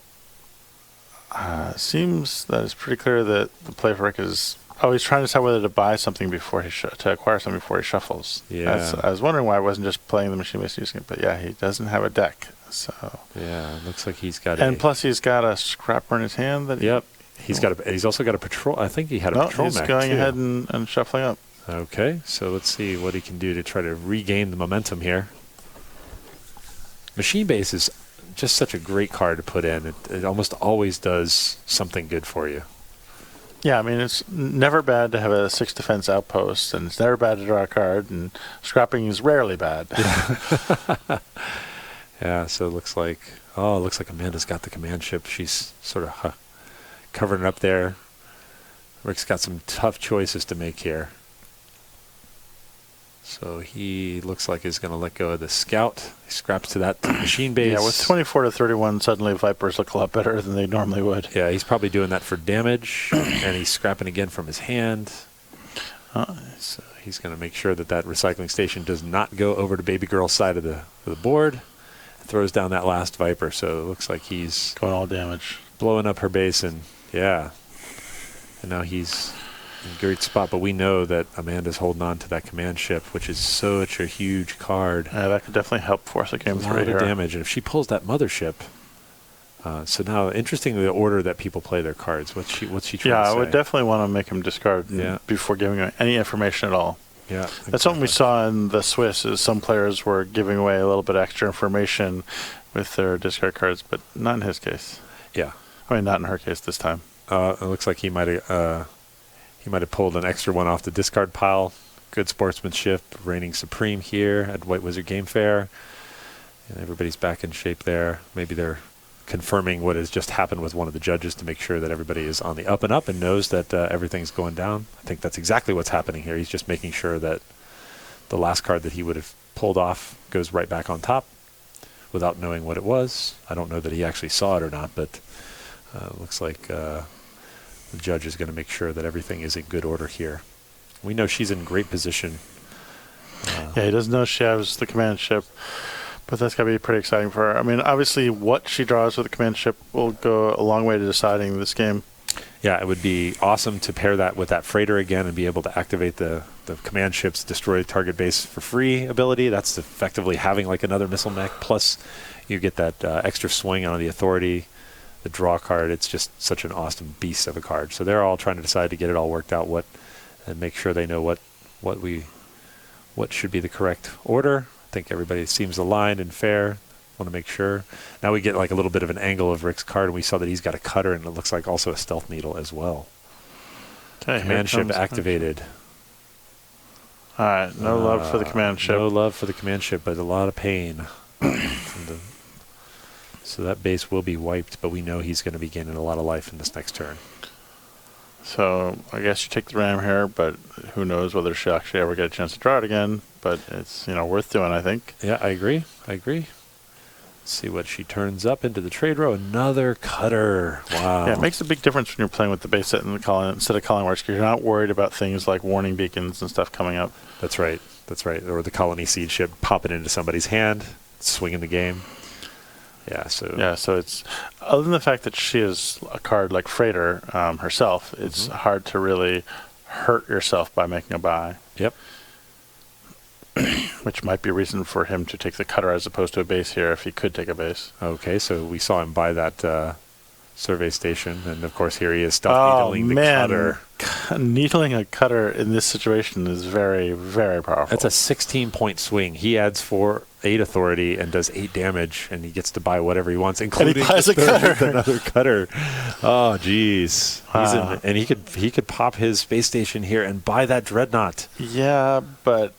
seems that it's pretty clear that the play for Rick is... Oh, he's trying to decide whether to buy something before to acquire something before he shuffles. Yeah. I was wondering why I wasn't just playing the machine base using it, but yeah, he doesn't have a deck. So yeah, looks like he's got. And plus, he's got a scrapper in his hand. He's also got a patrol. I think he had a patrol mech. He's going ahead and shuffling up. Okay, so let's see what he can do to try to regain the momentum here. Machine base is just such a great card to put in. It almost always does something good for you. Yeah, I mean, it's never bad to have a 6 defense outpost, and it's never bad to draw a card, and scrapping is rarely bad. Yeah, so it looks like Amanda's got the command ship. She's sort of covering it up there. Rick's got some tough choices to make here. So he looks like he's going to let go of the scout. He scraps to that machine base. Yeah, with 24 to 31, suddenly Vipers look a lot better than they normally would. Yeah, he's probably doing that for damage, and he's scrapping again from his hand. So he's going to make sure that recycling station does not go over to Baby Girl's side of the board. Throws down that last Viper, so it looks like he's going all damage, blowing up her base, and yeah. And now he's in a great spot, but we know that Amanda's holding on to that command ship, which is such a huge card. Yeah, that could definitely help force a game 3 here. A lot here. of damage, and if she pulls that mothership, so now interesting the order that people play their cards. What's she trying to say? Yeah, I would definitely want to make him discard before giving him any information at all. Yeah, exactly. That's something we saw in the Swiss. Is some players were giving away a little bit extra information with their discard cards, but not in his case. Yeah, I mean, not in her case this time. It looks like he might have pulled an extra one off the discard pile. Good sportsmanship, reigning supreme here at White Wizard Game Fair, and everybody's back in shape there. Maybe they're confirming what has just happened with one of the judges to make sure that everybody is on the up and up and knows that everything's going down. I think that's exactly what's happening here. He's just making sure that the last card that he would have pulled off, goes right back on top without knowing what it was. I don't know that he actually saw it or not, but looks like the judge is going to make sure that everything is in good order here. We know she's in great position. Yeah, he doesn't know she has the command ship, but that's got to be pretty exciting for her. I mean, obviously, what she draws with the command ship will go a long way to deciding this game. Yeah, it would be awesome to pair that with that freighter again and be able to activate the command ship's destroy target base for free ability. That's effectively having like another missile mech. Plus, you get that extra swing on the authority, the draw card. It's just such an awesome beast of a card. So they're all trying to decide to get it all worked out, and make sure they know what should be the correct order. I think everybody seems aligned and fair. Want to make sure. Now we get like a little bit of an angle of Rick's card, and we saw that he's got a cutter, and it looks like also a stealth needle as well. Okay, command ship activated. All right, no love for the command ship. No love for the command ship, but a lot of pain. So that base will be wiped, but we know he's going to be gaining a lot of life in this next turn. So I guess you take the ram here, but who knows whether she'll actually ever get a chance to draw it again. But it's worth doing, I think. Yeah, I agree. See what she turns up into the trade row. Another cutter. Wow. Yeah, it makes a big difference when you're playing with the base set and the colony, instead of colony marks, because you're not worried about things like warning beacons and stuff coming up. That's right. Or the colony seed ship popping into somebody's hand, swinging the game. Yeah, so it's, other than the fact that she is a card like Freighter herself, it's hard to really hurt yourself by making a buy. Yep. Which might be a reason for him to take the cutter as opposed to a base here if he could take a base. Okay, so we saw him buy that survey station, and of course here he is needling the cutter. Needling a cutter in this situation is very, very powerful. That's a 16-point swing. He adds 8 authority and does 8 damage, and he gets to buy whatever he wants, including another cutter. Oh, jeez. Wow. And he could pop his space station here and buy that dreadnought. Yeah, but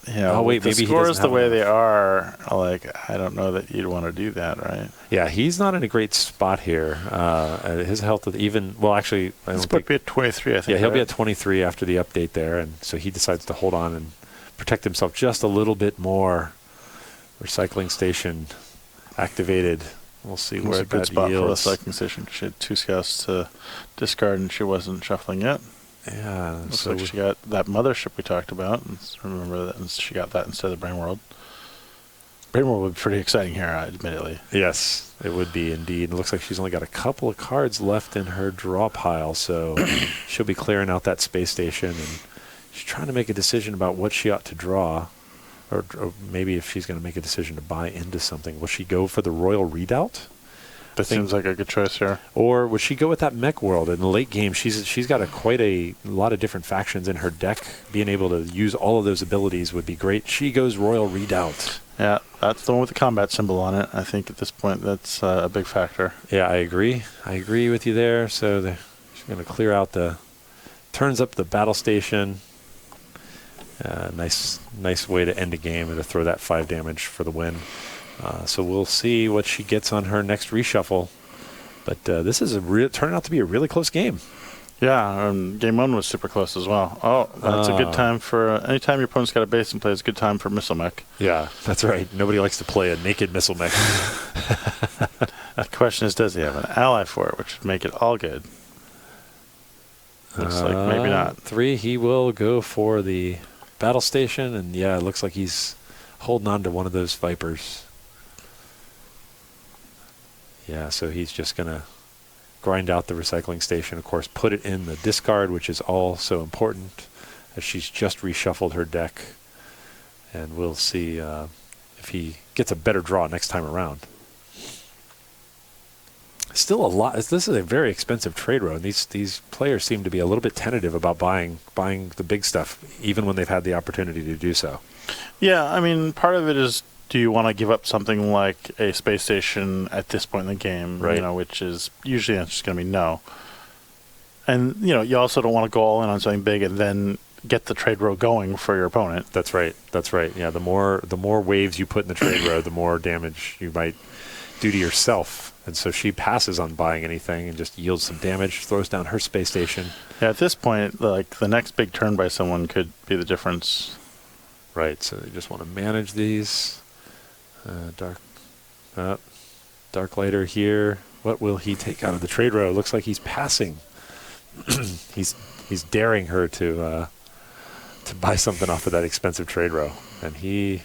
wait, the maybe scores the way they are, I don't know that you'd want to do that, right? Yeah, he's not in a great spot here. His health is even. Well, actually, I don't think. Be at 23, I think. Yeah, he'll be at 23 after the update there, and so he decides to hold on and protect himself just a little bit more. Recycling station activated. We'll see where that yields. It's a good spot for the recycling station. She had 2 scouts to discard, and she wasn't shuffling yet. Yeah, looks like she got that mothership we talked about. Remember that, and she got that instead of the Brainworld. Brainworld would be pretty exciting here, admittedly. Yes, it would be indeed. It looks like she's only got a couple of cards left in her draw pile, so she'll be clearing out that space station, and she's trying to make a decision about what she ought to draw, or maybe if she's going to make a decision to buy into something. Will she go for the Royal Redoubt? That seems like a good choice here. Or would she go with that mech world? In the late game, she's got quite a lot of different factions in her deck. Being able to use all of those abilities would be great. She goes Royal Redoubt. Yeah, that's the one with the combat symbol on it. I think at this point that's a big factor. Yeah, I agree. I agree with you there. So she's going to clear out turns up the battle station. Nice way to end a game and to throw that 5 damage for the win. So we'll see what she gets on her next reshuffle. But this is turned out to be a really close game. Yeah, game 1 was super close as well. Oh, that's a good time for... anytime your opponent's got a base in play, it's a good time for missile mech. Yeah, that's right. Nobody likes to play a naked missile mech. The question is, does he have an ally for it, which would make it all good? Looks like maybe not. 3, he will go for the battle station, and yeah, it looks like he's holding on to one of those Vipers. Yeah, so he's just going to grind out the recycling station, of course, put it in the discard, which is also important, as she's just reshuffled her deck. And we'll see if he gets a better draw next time around. Still a lot. This is a very expensive trade row, and these players seem to be a little bit tentative about buying the big stuff, even when they've had the opportunity to do so. Yeah, I mean, part of it is, do you want to give up something like a space station at this point in the game? Right. Which is usually the answer's going to be no. And you also don't want to go all in on something big and then get the trade row going for your opponent. That's right. Yeah, the more waves you put in the trade row, the more damage you might do to yourself. And so she passes on buying anything and just yields some damage, throws down her space station. Yeah, at this point, the next big turn by someone could be the difference. Right, so you just want to manage these. Darklighter here. What will he take out of the trade row? Looks like he's passing. he's daring her to buy something off of that expensive trade row, and he.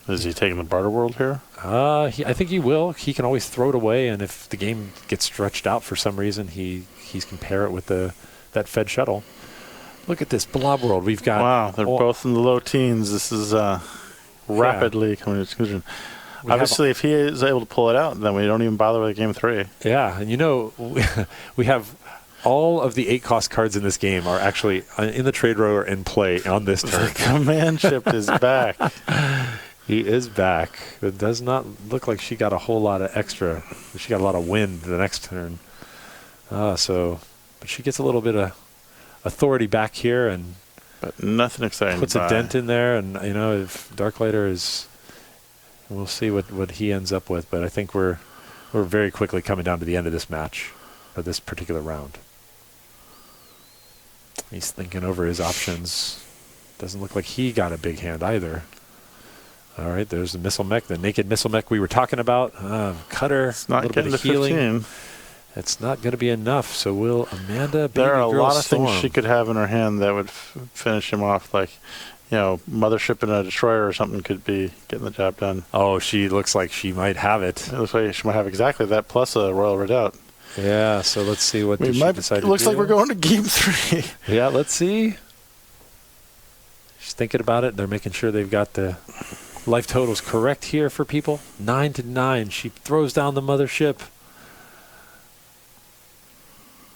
Is he taking the barter world here? I think he will. He can always throw it away, and if the game gets stretched out for some reason, he can pair it with that Fed shuttle. Look at this blob world. We've got. Wow, they're both in the low teens. This is rapidly coming to conclusion. Obviously, if he is able to pull it out, then we don't even bother with game 3. Yeah, and we have all of the 8-cost cards in this game are actually in the trade row or in play on this turn. The command ship is back. He is back. It does not look like she got a whole lot of extra. She got a lot of wind the next turn. But she gets a little bit of authority back here, and but nothing exciting. Puts a dent in there, and if Darklighter is, we'll see what he ends up with. But I think we're very quickly coming down to the end of this match, or this particular round. He's thinking over his options. Doesn't look like he got a big hand either. All right, there's the missile mech, the naked missile mech we were talking about. Cutter, it's not a little bit of healing. 15. It's not going to be enough. So will Amanda? There are a lot of Storm. things she could have in her hand that would finish him off, like mothership and a destroyer or something could be getting the job done. Oh, she looks like she might have it. It looks like she might have exactly that plus a Royal Redoubt. Yeah, so let's see what she decides to do. It looks like we're going to game 3. Yeah, let's see. She's thinking about it. They're making sure they've got the life totals correct here for people. 9-9. She throws down the mothership.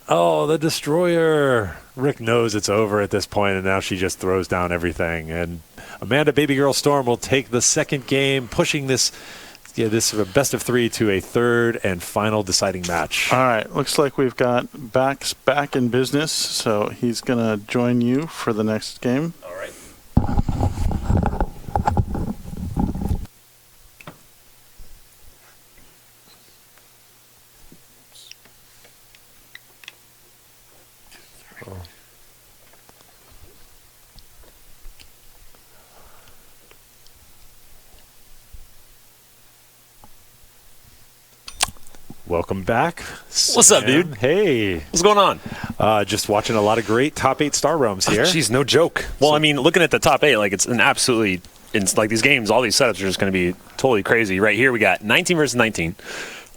Oh, the destroyer. Rick knows it's over at this point, and now she just throws down everything. And Amanda Babygirl Storm will take the second game, pushing this best of 3 to a third and final deciding match. All right, looks like we've got Bax back in business, so he's going to join you for the next game. All right. Welcome back. What's up, dude? Hey. What's going on? Just watching a lot of great top 8 star realms here. Jeez, no joke. Well, I mean, looking at the top 8, like it's an absolutely, like these games, all these setups are just going to be totally crazy. Right here, we got 19 versus 19,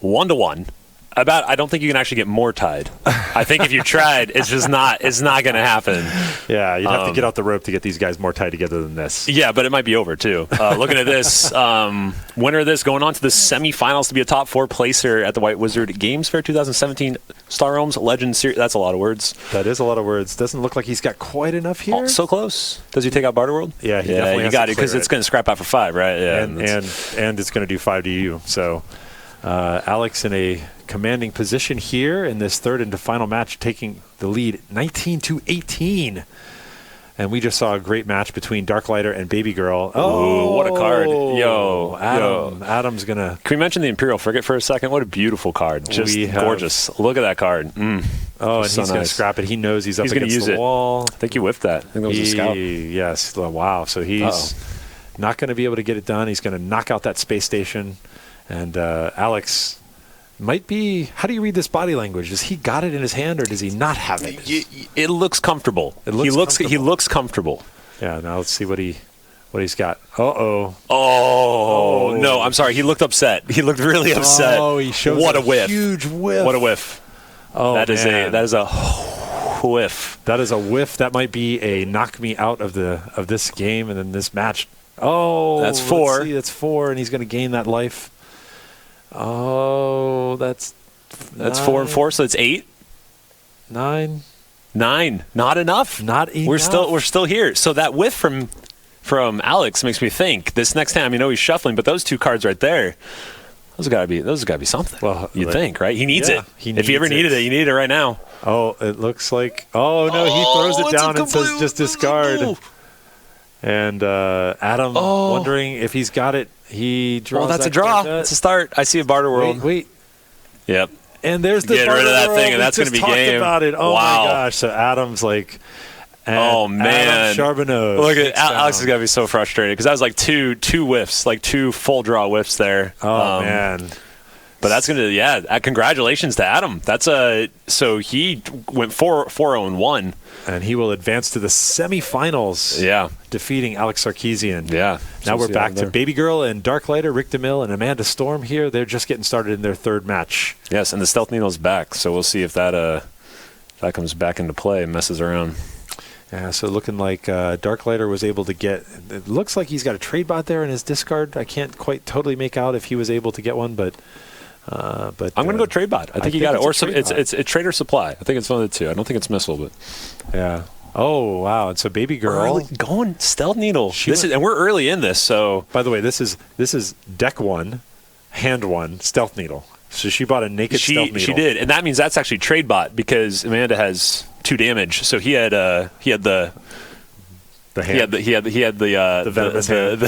1-1. I don't think you can actually get more tied. I think if you tried, it's not going to happen. Yeah, you'd have to get out the rope to get these guys more tied together than this. Yeah, but it might be over, too. Looking at this, winner of this going on to the semifinals to be a top 4 placer at the White Wizard Games Fair 2017 Star Realms Legends Series. That's a lot of words. That is a lot of words. Doesn't look like he's got quite enough here. Oh, so close. Does he take out Barter World? Yeah, he definitely you got it, because it's going to scrap out for 5, right? Yeah, and it's going to do 5 to you. So Alex in a commanding position here in this third and final match, taking the lead 19-18. And we just saw a great match between Darklighter and Babygirl. Oh, what a card. Yo. Adam's going to... Can we mention the Imperial Frigate for a second? What a beautiful card. Just gorgeous. Look at that card. Oh, and he's going to scrap it. He knows he's up against the wall. I think he whiffed that. I think that was a scout. Yes. Wow. So he's not going to be able to get it done. He's going to knock out that space station. And Alex... might be. How do you read this body language? Does he got it in his hand, or does he not have it? It looks comfortable. He looks comfortable. Yeah. Now let's see what he's got. Oh no! I'm sorry. He looked upset. He looked really upset. Oh, he shows what a whiff! Huge whiff! What a whiff! Oh, that is a whiff. That is a whiff. That might be a knock me out of this game and then this match. Oh, that's 4. That's 4, and he's going to gain that life. Oh, that's 4 and 4, so it's 8. 9. Not enough. Not enough. We're still here. So that whiff from Alex makes me think this next time. He's shuffling, but those 2 cards right there, those got to be something. Well, you'd think, right? He needs it. If he ever needed it, you need it right now. Oh, it looks like. Oh no, he throws it down and says just discard. And Adam wondering if he's got it. He draws. Well, that's a draw. That's a start. I see a Barter World. Wait. Yep. And there's the get Barter rid of that World. thing, and that's going to be game. About it. Oh wow. my gosh! So Adam's like, Oh, man. Charbonneau. Look at Alex is going to be so frustrated because that was like two whiffs, like 2 full draw whiffs there. Oh, man. But that's going to, congratulations to Adam. So he went 4-0-1. And he will advance to the semifinals. Yeah. Defeating Alex Sarkeesian. Yeah. Now we're back to Babygurl and Darklighter, Rick Demille, and Amanda Storm here. They're just getting started in their third match. Yes, and the Stealth Needle's back. So we'll see if that comes back into play and messes around. Yeah, so looking like Darklighter was able to get, it looks like he's got a trade bot there in his discard. I can't quite totally make out if he was able to get one, but I'm going to go trade bot. I think you got it. Or it's a trade or supply. I think it's one of the two. I don't think it's missile, but yeah. Oh wow! And so Babygurl going Stealth Needle. And we're early in this. So by the way, this is deck 1, hand 1, Stealth Needle. So she bought a naked Stealth Needle. She did, and that means that's actually trade bot because Amanda has 2 damage. So he had the hand. He had the venomous hand.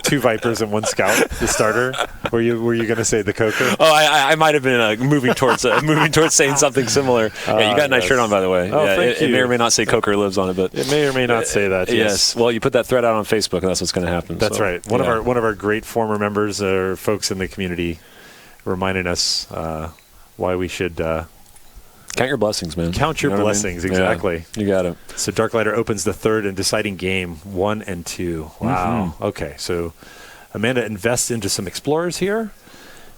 2 Vipers and 1 Scout, the starter. Were you going to say the Coker? Oh, I might have been moving towards saying something similar. Yeah, you got a nice shirt on, by the way. Oh, yeah, thank you. It may or may not say Coker lives on it, but it may or may not say that. Yes. Well, you put that thread out on Facebook, and that's what's going to happen. That's right. One of our great former members or folks in the community reminding us why we should. Count your blessings, man. Count your blessings, exactly. Yeah, you got it. So Darklighter opens the third and deciding game, 1 and 2. Wow. Mm-hmm. Okay, so Amanda invests into some explorers here.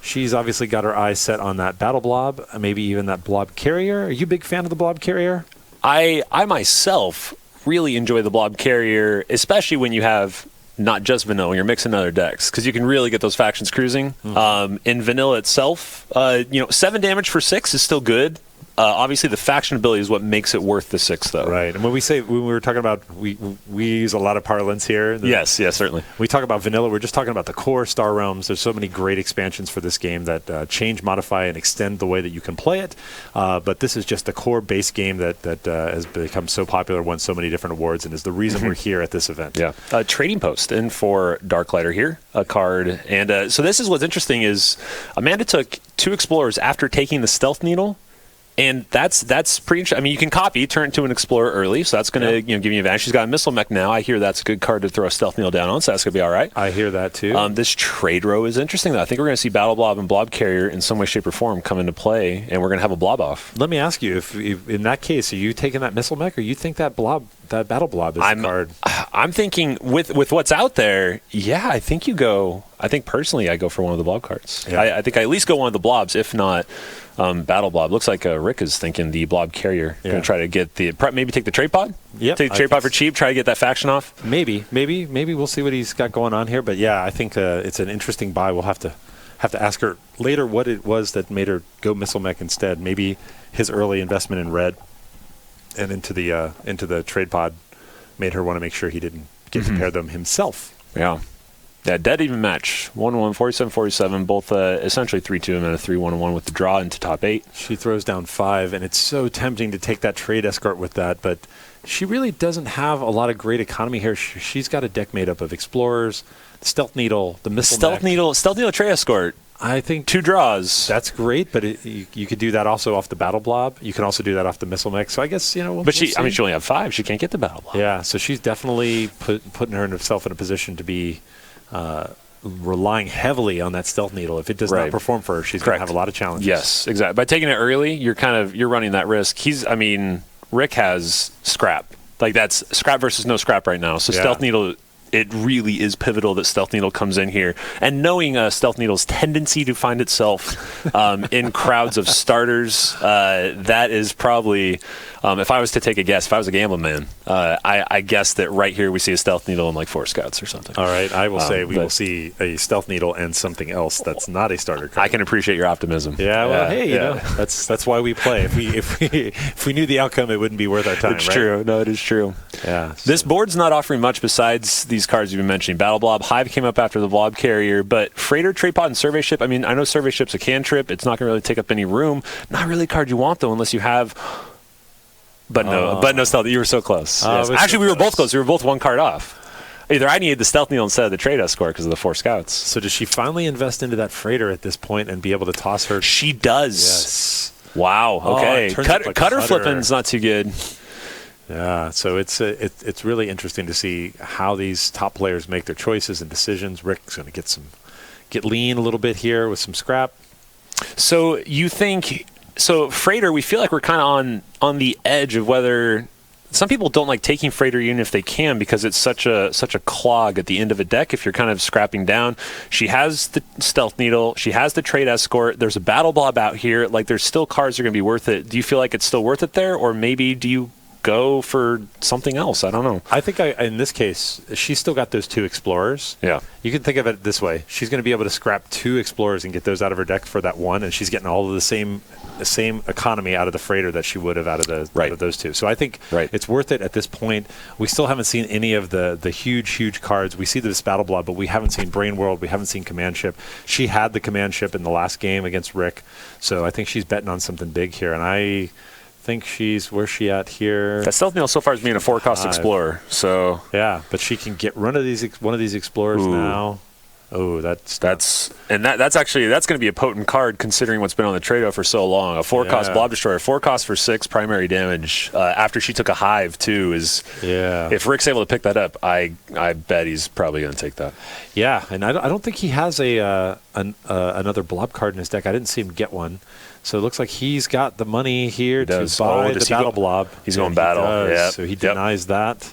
She's obviously got her eyes set on that battle blob, maybe even that blob carrier. Are you a big fan of the blob carrier? I myself really enjoy the blob carrier, especially when you have not just vanilla, you're mixing other decks, because you can really get those factions cruising. Mm-hmm. In vanilla itself, 7 damage for 6 is still good. Obviously, the faction ability is what makes it worth the 6, though. Right. And when we were talking about, we use a lot of parlance here. Yes, certainly. We talk about vanilla. We're just talking about the core Star Realms. There's so many great expansions for this game that change, modify, and extend the way that you can play it. But this is just the core base game that has become so popular, won so many different awards, and is the reason we're here at this event. Yeah. Trading Post in for Darklighter here, a card. And so this is what's interesting is Amanda took 2 Explorers after taking the Stealth Needle. And that's pretty interesting. I mean, you can copy, turn it to an Explorer early, so that's going to give you an advantage. She's got a Missile Mech now. I hear that's a good card to throw a Stealth Needle down on, so that's going to be all right. I hear that, too. This trade row is interesting, though. I think we're going to see Battle Blob and Blob Carrier in some way, shape, or form come into play, and we're going to have a Blob off. Let me ask you, if in that case, are you taking that Missile Mech, or you think that Battle Blob is the card? I'm thinking, with what's out there, yeah, I think personally I go for one of the Blob cards. Yeah. I think I at least go one of the Blobs, if not Battle Blob. Looks like Rick is thinking the Blob Carrier. Yeah. Going to try to get maybe take the trade pod? Yep. Take the trade pod for cheap, try to get that faction off? Maybe we'll see what he's got going on here. But yeah, I think it's an interesting buy. We'll have to ask her later what it was that made her go Missile Mech instead. Maybe his early investment in red and into the trade pod made her want to make sure he didn't get to pair them himself. Yeah. Yeah, dead even match. 1-1, 47-47, both essentially 3-2 and then a 3-1-1 with the draw into top 8. She throws down 5, and it's so tempting to take that trade escort with that, but she really doesn't have a lot of great economy here. She's got a deck made up of Explorers, the Stealth Needle, the Missile Stealth Needle trade escort. I think 2 draws. That's great, but you could do that also off the Battle Blob. You can also do that off the Missile Mech. So I guess But she only have 5. She can't get the Battle Blob. Yeah, so she's definitely putting herself in a position to be relying heavily on that Stealth Needle. If it does not perform for her, she's going to have a lot of challenges. Yes, exactly. By taking it early, you're running that risk. Rick has scrap. Like that's scrap versus no scrap right now. So Stealth Needle. It really is pivotal that Stealth Needle comes in here. And knowing Stealth Needle's tendency to find itself in crowds of starters, that is probably, if I was to take a guess, if I was a gambling man, I guess that right here we see a Stealth Needle and like 4 Scouts or something. All right, I will say we will see a Stealth Needle and something else that's not a starter card. I can appreciate your optimism. Yeah, well, hey, you know, that's why we play. If we knew the outcome, it wouldn't be worth our time, It's true. No, it is true. Yeah. This board's not offering much besides these cards you've been mentioning. Battle Blob, Hive came up after the Blob Carrier, but Freighter, Trade Pod, and Survey Ship, I mean, I know Survey Ship's a cantrip. It's not going to really take up any room. Not really a card you want, though, unless you have... But no Stealth. You were so close. Yes. Actually, we were both close. We were both 1 card off. Either I needed the Stealth Needle instead of the Trade Escort because of the 4 Scouts. So does she finally invest into that Freighter at this point and be able to toss her? She does. Yes. Wow. Okay. Cutter flipping's not too good. Yeah, so it's really interesting to see how these top players make their choices and decisions. Rick's going to get lean a little bit here with some scrap. So you think Freighter? We feel like we're kind of on the edge of whether. Some people don't like taking Freighter even if they can because it's such a clog at the end of a deck if you're kind of scrapping down. She has the Stealth Needle. She has the Trade Escort. There's a Battle Blob out here. Like, there's still cards that are going to be worth it. Do you feel like it's still worth it there? Or maybe do you go for something else? I don't know. I think in this case, she's still got those 2 Explorers. Yeah. You can think of it this way. She's going to be able to scrap 2 Explorers and get those out of her deck for that one, and she's getting all of the same economy out of the Freighter that she would have out of those 2. So I think it's worth it at this point. We still haven't seen any of the huge cards. We see this Battle Blob, but we haven't seen Brain World. We haven't seen Command Ship. She had the Command Ship in the last game against Rick, so I think she's betting on something big here, and I think where's she at here? That Stealth Needle so far is being a 4-cost Explorer. So yeah, but she can get one of these Explorers now. Oh, that's going to be a potent card considering what's been on the trade-off for so long. A 4-cost Blob Destroyer, 4 cost for 6 primary damage. After she took a Hive too if Rick's able to pick that up, I bet he's probably going to take that. Yeah, and I don't think he has another Blob card in his deck. I didn't see him get one. So it looks like he's got the money here to buy the Battle Blob. He's going Battle. Yeah. So he denies that.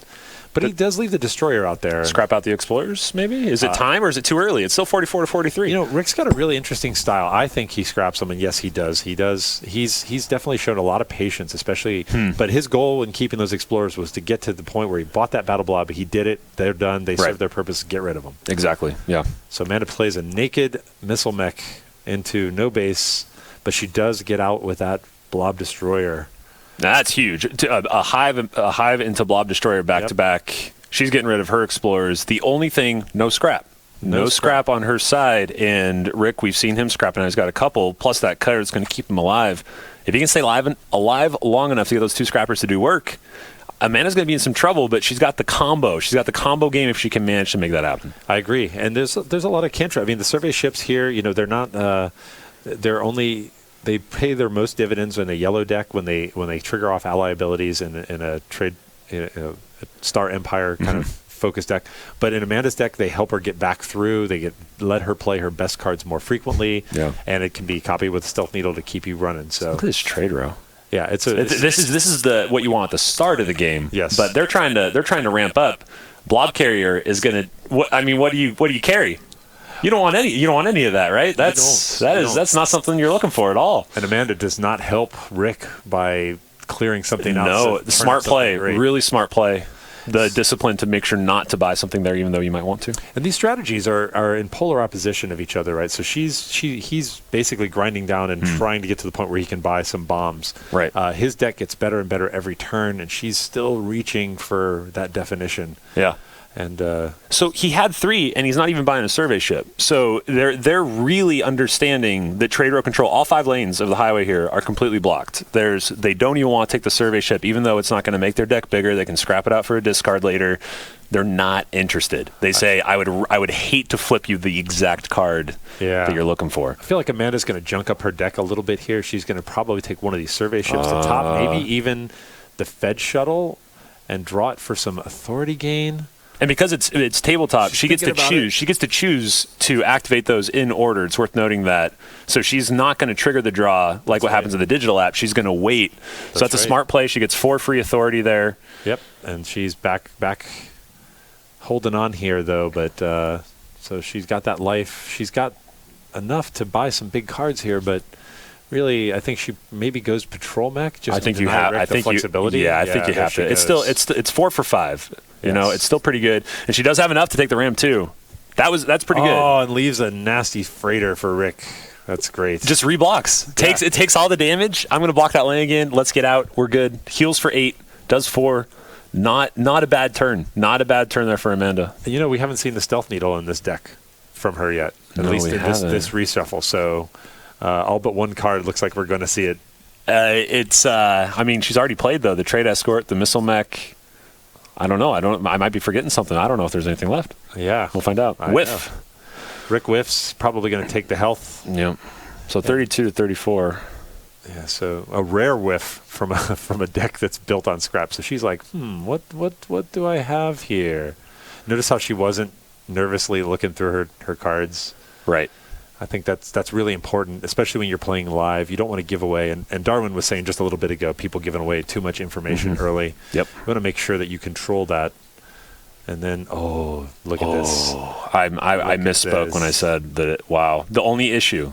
But he does leave the Destroyer out there. Scrap out the Explorers, maybe? Is it time or is it too early? It's still 44 to 43. You know, Rick's got a really interesting style. I think he scraps them, and yes, he does. He's definitely shown a lot of patience, especially. But his goal in keeping those Explorers was to get to the point where he bought that Battle Blob. He did it. They're done. They served their purpose. Get rid of them. Exactly. Yeah. So Amanda plays a naked missile mech into no base, but she does get out with that Blob Destroyer. That's huge. A hive into Blob Destroyer back to back. She's getting rid of her Explorers. The only thing, no scrap. No scrap on her side. And Rick, we've seen him scrapping. He's got a couple. Plus that card is going to keep him alive. If he can stay alive long enough to get those 2 scrappers to do work, Amanda's going to be in some trouble, but she's got the combo. She's got the combo game if she can manage to make that happen. I agree. And there's a lot of cantrip. I mean, the survey ships here, they're not they pay their most dividends in a yellow deck when they trigger off ally abilities in a trade a Star Empire kind of focus deck. But in Amanda's deck, they help her get back through. They let her play her best cards more frequently, and it can be copied with Stealth Needle to keep you running. So look at this trade row. Yeah, this is what you want at the start of the game. Yes, but they're trying to ramp up. Blob Carrier is going to. What do you carry? You don't want any of that, right? That's not something you're looking for at all. And Amanda does not help Rick by clearing something out. No, smart play, really smart play. The discipline to make sure not to buy something there, even though you might want to. And these strategies are in polar opposition of each other, right? So he's basically grinding down and trying to get to the point where he can buy some bombs. Right. His deck gets better and better every turn, and she's still reaching for that definition. Yeah. And so he had 3, and he's not even buying a survey ship. So they're really understanding that trade row control. All 5 lanes of the highway here are completely blocked. They don't even want to take the survey ship, even though it's not going to make their deck bigger. They can scrap it out for a discard later. They're not interested. They say, I would hate to flip you the exact card that you're looking for. I feel like Amanda's going to junk up her deck a little bit here. She's going to probably take one of these survey ships to top, maybe even the Fed shuttle, and draw it for some authority gain. And because it's tabletop, she gets to choose. She gets to choose to activate those in order. It's worth noting that. So she's not going to trigger the draw like what happens in the digital app. She's going to wait. So that's a smart play. She gets 4 free authority there. Yep, and she's back holding on here though. But so she's got that life. She's got enough to buy some big cards here, but. Really, I think she maybe goes patrol mech. Just I think you have. I think flexibility. I think you have to. It's 4 for 5. You know, it's still pretty good, and she does have enough to take the Ram too. That's pretty good. Oh, and leaves a nasty freighter for Rick. That's great. Just reblocks. It takes all the damage. I'm going to block that lane again. Let's get out. We're good. Heals for 8. Does 4. Not a bad turn. Not a bad turn there for Amanda. You know, we haven't seen the Stealth Needle in this deck from her yet. At least in this reshuffle. So. All but one card looks like we're going to see it. I mean, she's already played, though. The Trade Escort, the Missile Mech. I don't know. I might be forgetting something. I don't know if there's anything left. Yeah. We'll find out. Whiff. Rick whiffs. Probably going to take the health. Yeah. So 32 to 34. Yeah, so a rare whiff from a deck that's built on scrap. So she's like, what do I have here? Notice how she wasn't nervously looking through her cards. Right. I think that's really important, especially when you're playing live. You don't want to give away, and Darwin was saying just a little bit ago, people giving away too much information early. Yep. You want to make sure that you control that. And then, look at this. I misspoke when I said that. Wow. The only issue,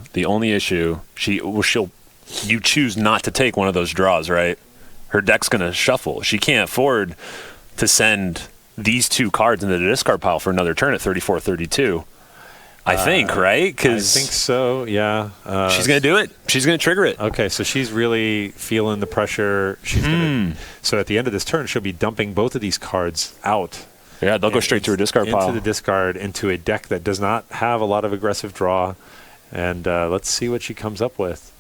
you choose not to take one of those draws, right? Her deck's going to shuffle. She can't afford to send these two cards into the discard pile for another turn at 34-32. I think, right? I think so, yeah. She's going to do it. She's going to trigger it. Okay, so she's really feeling the pressure. She's going to. So at the end of this turn, she'll be dumping both of these cards out. Yeah, they'll go straight to her discard pile. Into the discard, into a deck that does not have a lot of aggressive draw. And let's see what she comes up with.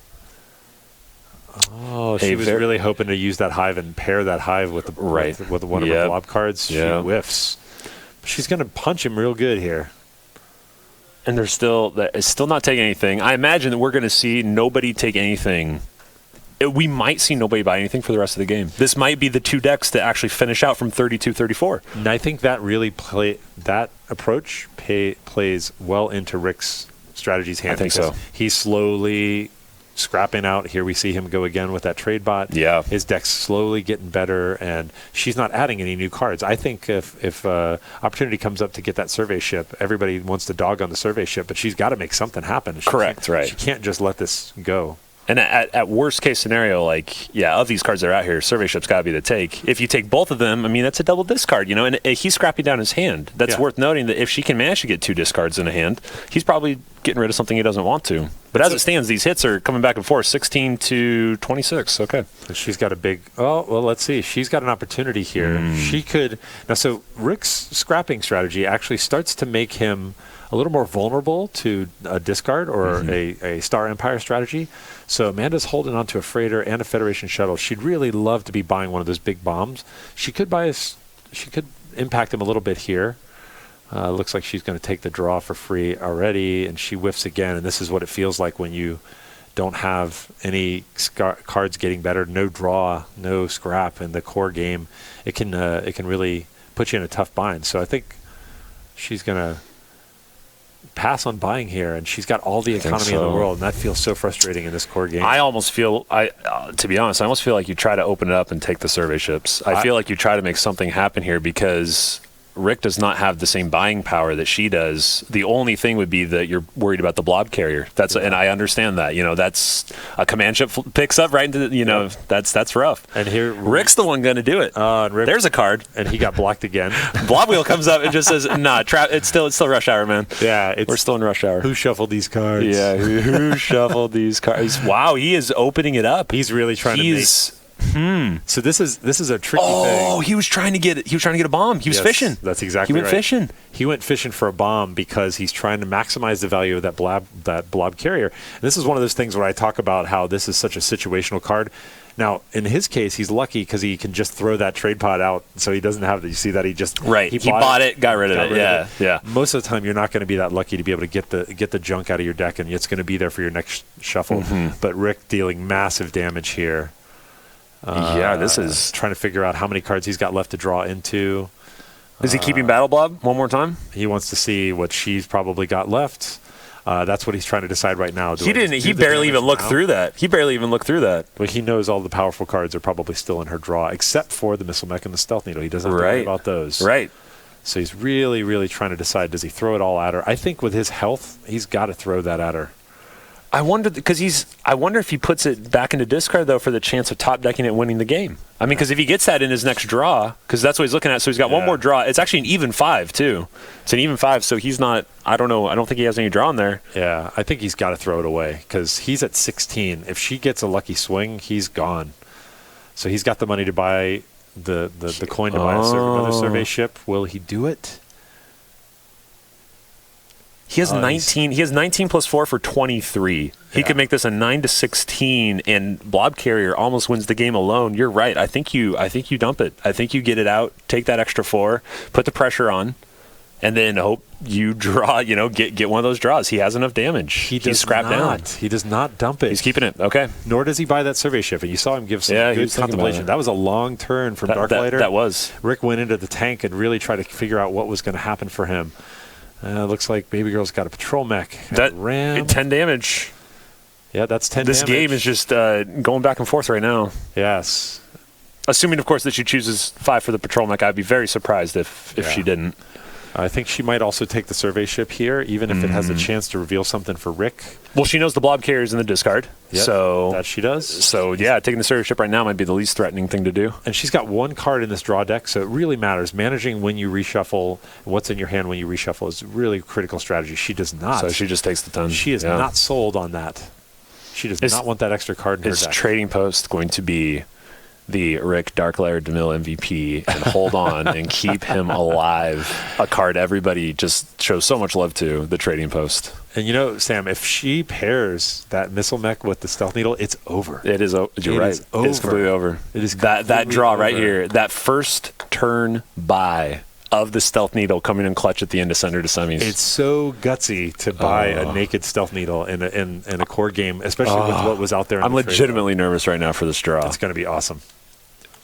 Oh, she was really hoping to use that hive and pair that hive with with one of her blob cards. She whiffs. She's going to punch him real good here. And it's still not taking anything. I imagine that we're going to see nobody take anything. We might see nobody buy anything for the rest of the game. This might be the two decks that actually finish out from 32-34. And I think that really approach plays well into Rick's strategy's hand. I think so. He's slowly scrapping out. Here we see him go again with that trade bot. Yeah. His deck's slowly getting better, and she's not adding any new cards. I think if opportunity comes up to get that survey ship, everybody wants to dog on the survey ship, but she's got to make something happen. Correct, right. She can't just let this go. And at worst case scenario, of these cards that are out here, survey ship's got to be the take. If you take both of them, I mean, that's a double discard, and he's scrapping down his hand. That's worth noting that if she can manage to get two discards in a hand, he's probably getting rid of something he doesn't want to. But as it stands, these hits are coming back and forth, 16-26. Okay. She's got a big. Oh, well, let's see. She's got an opportunity here. She could now. So Rick's scrapping strategy actually starts to make him a little more vulnerable to a discard or a Star Empire strategy. So Amanda's holding on to a freighter and a Federation shuttle. She'd really love to be buying one of those big bombs. She could impact him a little bit here. Looks like she's going to take the draw for free already, and she whiffs again. And this is what it feels like when you don't have any cards getting better, no draw, no scrap in the core game. It can really put you in a tough bind. So I think she's going to pass on buying here, and she's got all the economy in the world, and that feels so frustrating in this core game. I almost feel, to be honest, I almost feel like you try to open it up and take the survey ships. I feel like you try to make something happen here because Rick does not have the same buying power that she does. The only thing would be that you're worried about the blob carrier. And I understand that. That's a command ship picks up right into that's rough. And here Rick's the one going to do it. There's a card, and he got blocked again. Blob wheel comes up and just says, "Nah, it's still rush hour, man." Yeah, we're still in rush hour. Who shuffled these cards? Yeah, who shuffled these cards? Wow, he is opening it up. He's really trying to make. So this is a tricky thing. Oh, he was trying to get a bomb. He was fishing. That's exactly right. He went fishing. He went fishing for a bomb because he's trying to maximize the value of that blob carrier. And this is one of those things where I talk about how this is such a situational card. Now, in his case, he's lucky because he can just throw that trade pod out, so he doesn't have to. You see that he just he bought it, got rid of it. Yeah. Most of the time, you're not going to be that lucky to be able to get the junk out of your deck, and it's going to be there for your next shuffle. But Rick dealing massive damage here. This is trying to figure out how many cards he's got left to draw into. Is he keeping Battle Blob one more time? He wants to see what she's probably got left. That's what he's trying to decide right now. He barely even looked through that. Well, he knows all the powerful cards are probably still in her draw, except for the Missile Mech and the Stealth Needle. He doesn't have to worry about those. Right. So he's really, really trying to decide, does he throw it all at her? I think with his health, he's got to throw that at her. I wonder if he puts it back into discard though for the chance of top decking it and winning the game. I mean, because if he gets that in his next draw, because that's what he's looking at, so he's got one more draw. It's actually an even 5 too. It's an even 5, so he's not. I don't know. I don't think he has any draw in there. Yeah, I think he's got to throw it away because he's at 16. If she gets a lucky swing, he's gone. So he's got the money to buy the coin to buy another survey ship. Will he do it? He has 19. He has 19 plus 4 for 23. He could make this a 9-16, and Blob Carrier almost wins the game alone. You're right. I think you dump it. I think you get it out, take that extra 4, put the pressure on, and then hope you draw, get one of those draws. He has enough damage. He's scrapped down. He does not dump it. He's keeping it. Okay. Nor does he buy that survey ship. And you saw him give some good contemplation. That was a long turn from Darklighter. That was. Rick went into the tank and really tried to figure out what was going to happen for him. Looks like Baby Girl's got a patrol mech. That ram. 10 damage. Yeah, that's 10 this damage. This game is just going back and forth right now. Yes. Assuming, of course, that she chooses 5 for the patrol mech, I'd be very surprised if she didn't. I think she might also take the survey ship here, even if it has a chance to reveal something for Rick. Well, she knows the blob carrier's in the discard. Yep, so that she does. So, yeah, taking the survey ship right now might be the least threatening thing to do. And she's got 1 card in this draw deck, so it really matters. Managing when you reshuffle, what's in your hand when you reshuffle is really critical strategy. She does not. So she just takes the 10. She is not sold on that. She does not want that extra card in her deck. Is Trading Post going to be the Rick Darklighter Demille MVP and hold on and keep him alive? A card everybody just shows so much love to, the Trading Post. And Sam, if she pairs that missile mech with the Stealth Needle, it's over. It is. You're right. It's completely over. It is that draw right here. That first turn buy of the Stealth Needle coming in clutch at the end to send her to semis. It's so gutsy to buy a naked Stealth Needle in a core game, especially with what was out there. I'm legitimately nervous right now for this draw. It's going to be awesome.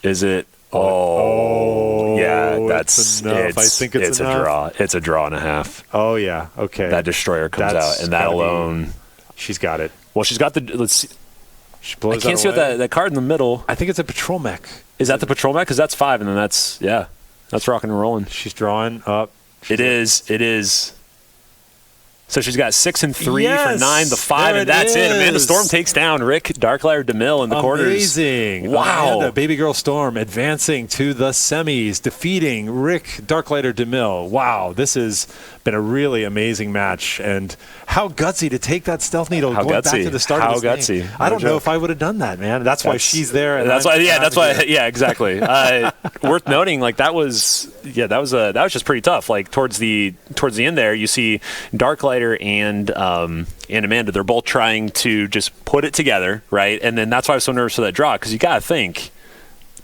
Is it? Yeah, that's enough. I think it's a draw. It's a draw and a half. Oh yeah, okay. That destroyer comes out, and that alone, she's got it. Well, she's got the. Let's see. She blows. I can't see what that card in the middle. I think it's a patrol mech. Is that the patrol mech? Because that's 5, and then that's rocking and rolling. She's drawing up. It is. So she's got 6 and 3 for 9, the 5, and that's it. Amanda Storm takes down Rick Darklighter Demille in the quarters. Amazing. Wow. Amanda, Baby Girl Storm advancing to the semis, defeating Rick Darklighter Demille. Wow, this has been a really amazing match. And how gutsy to take that Stealth Needle back to the start of this game. I don't know if I would have done that, man. That's why she's there. And that's why. Yeah, exactly. Worth noting, that was just pretty tough. Towards the end there, you see Darklighter and Amanda, they're both trying to just put it together, right? And then that's why I was so nervous for that draw, because you got to think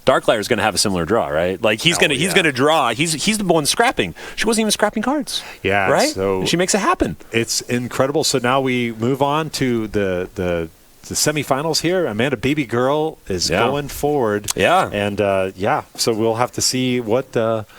Darklighter's going to have a similar draw, right? He's going to draw. He's the one scrapping. She wasn't even scrapping cards. Yeah, right. So and she makes it happen. It's incredible. So now we move on to the semifinals here. Amanda Baby Girl is going forward. Yeah. And so we'll have to see what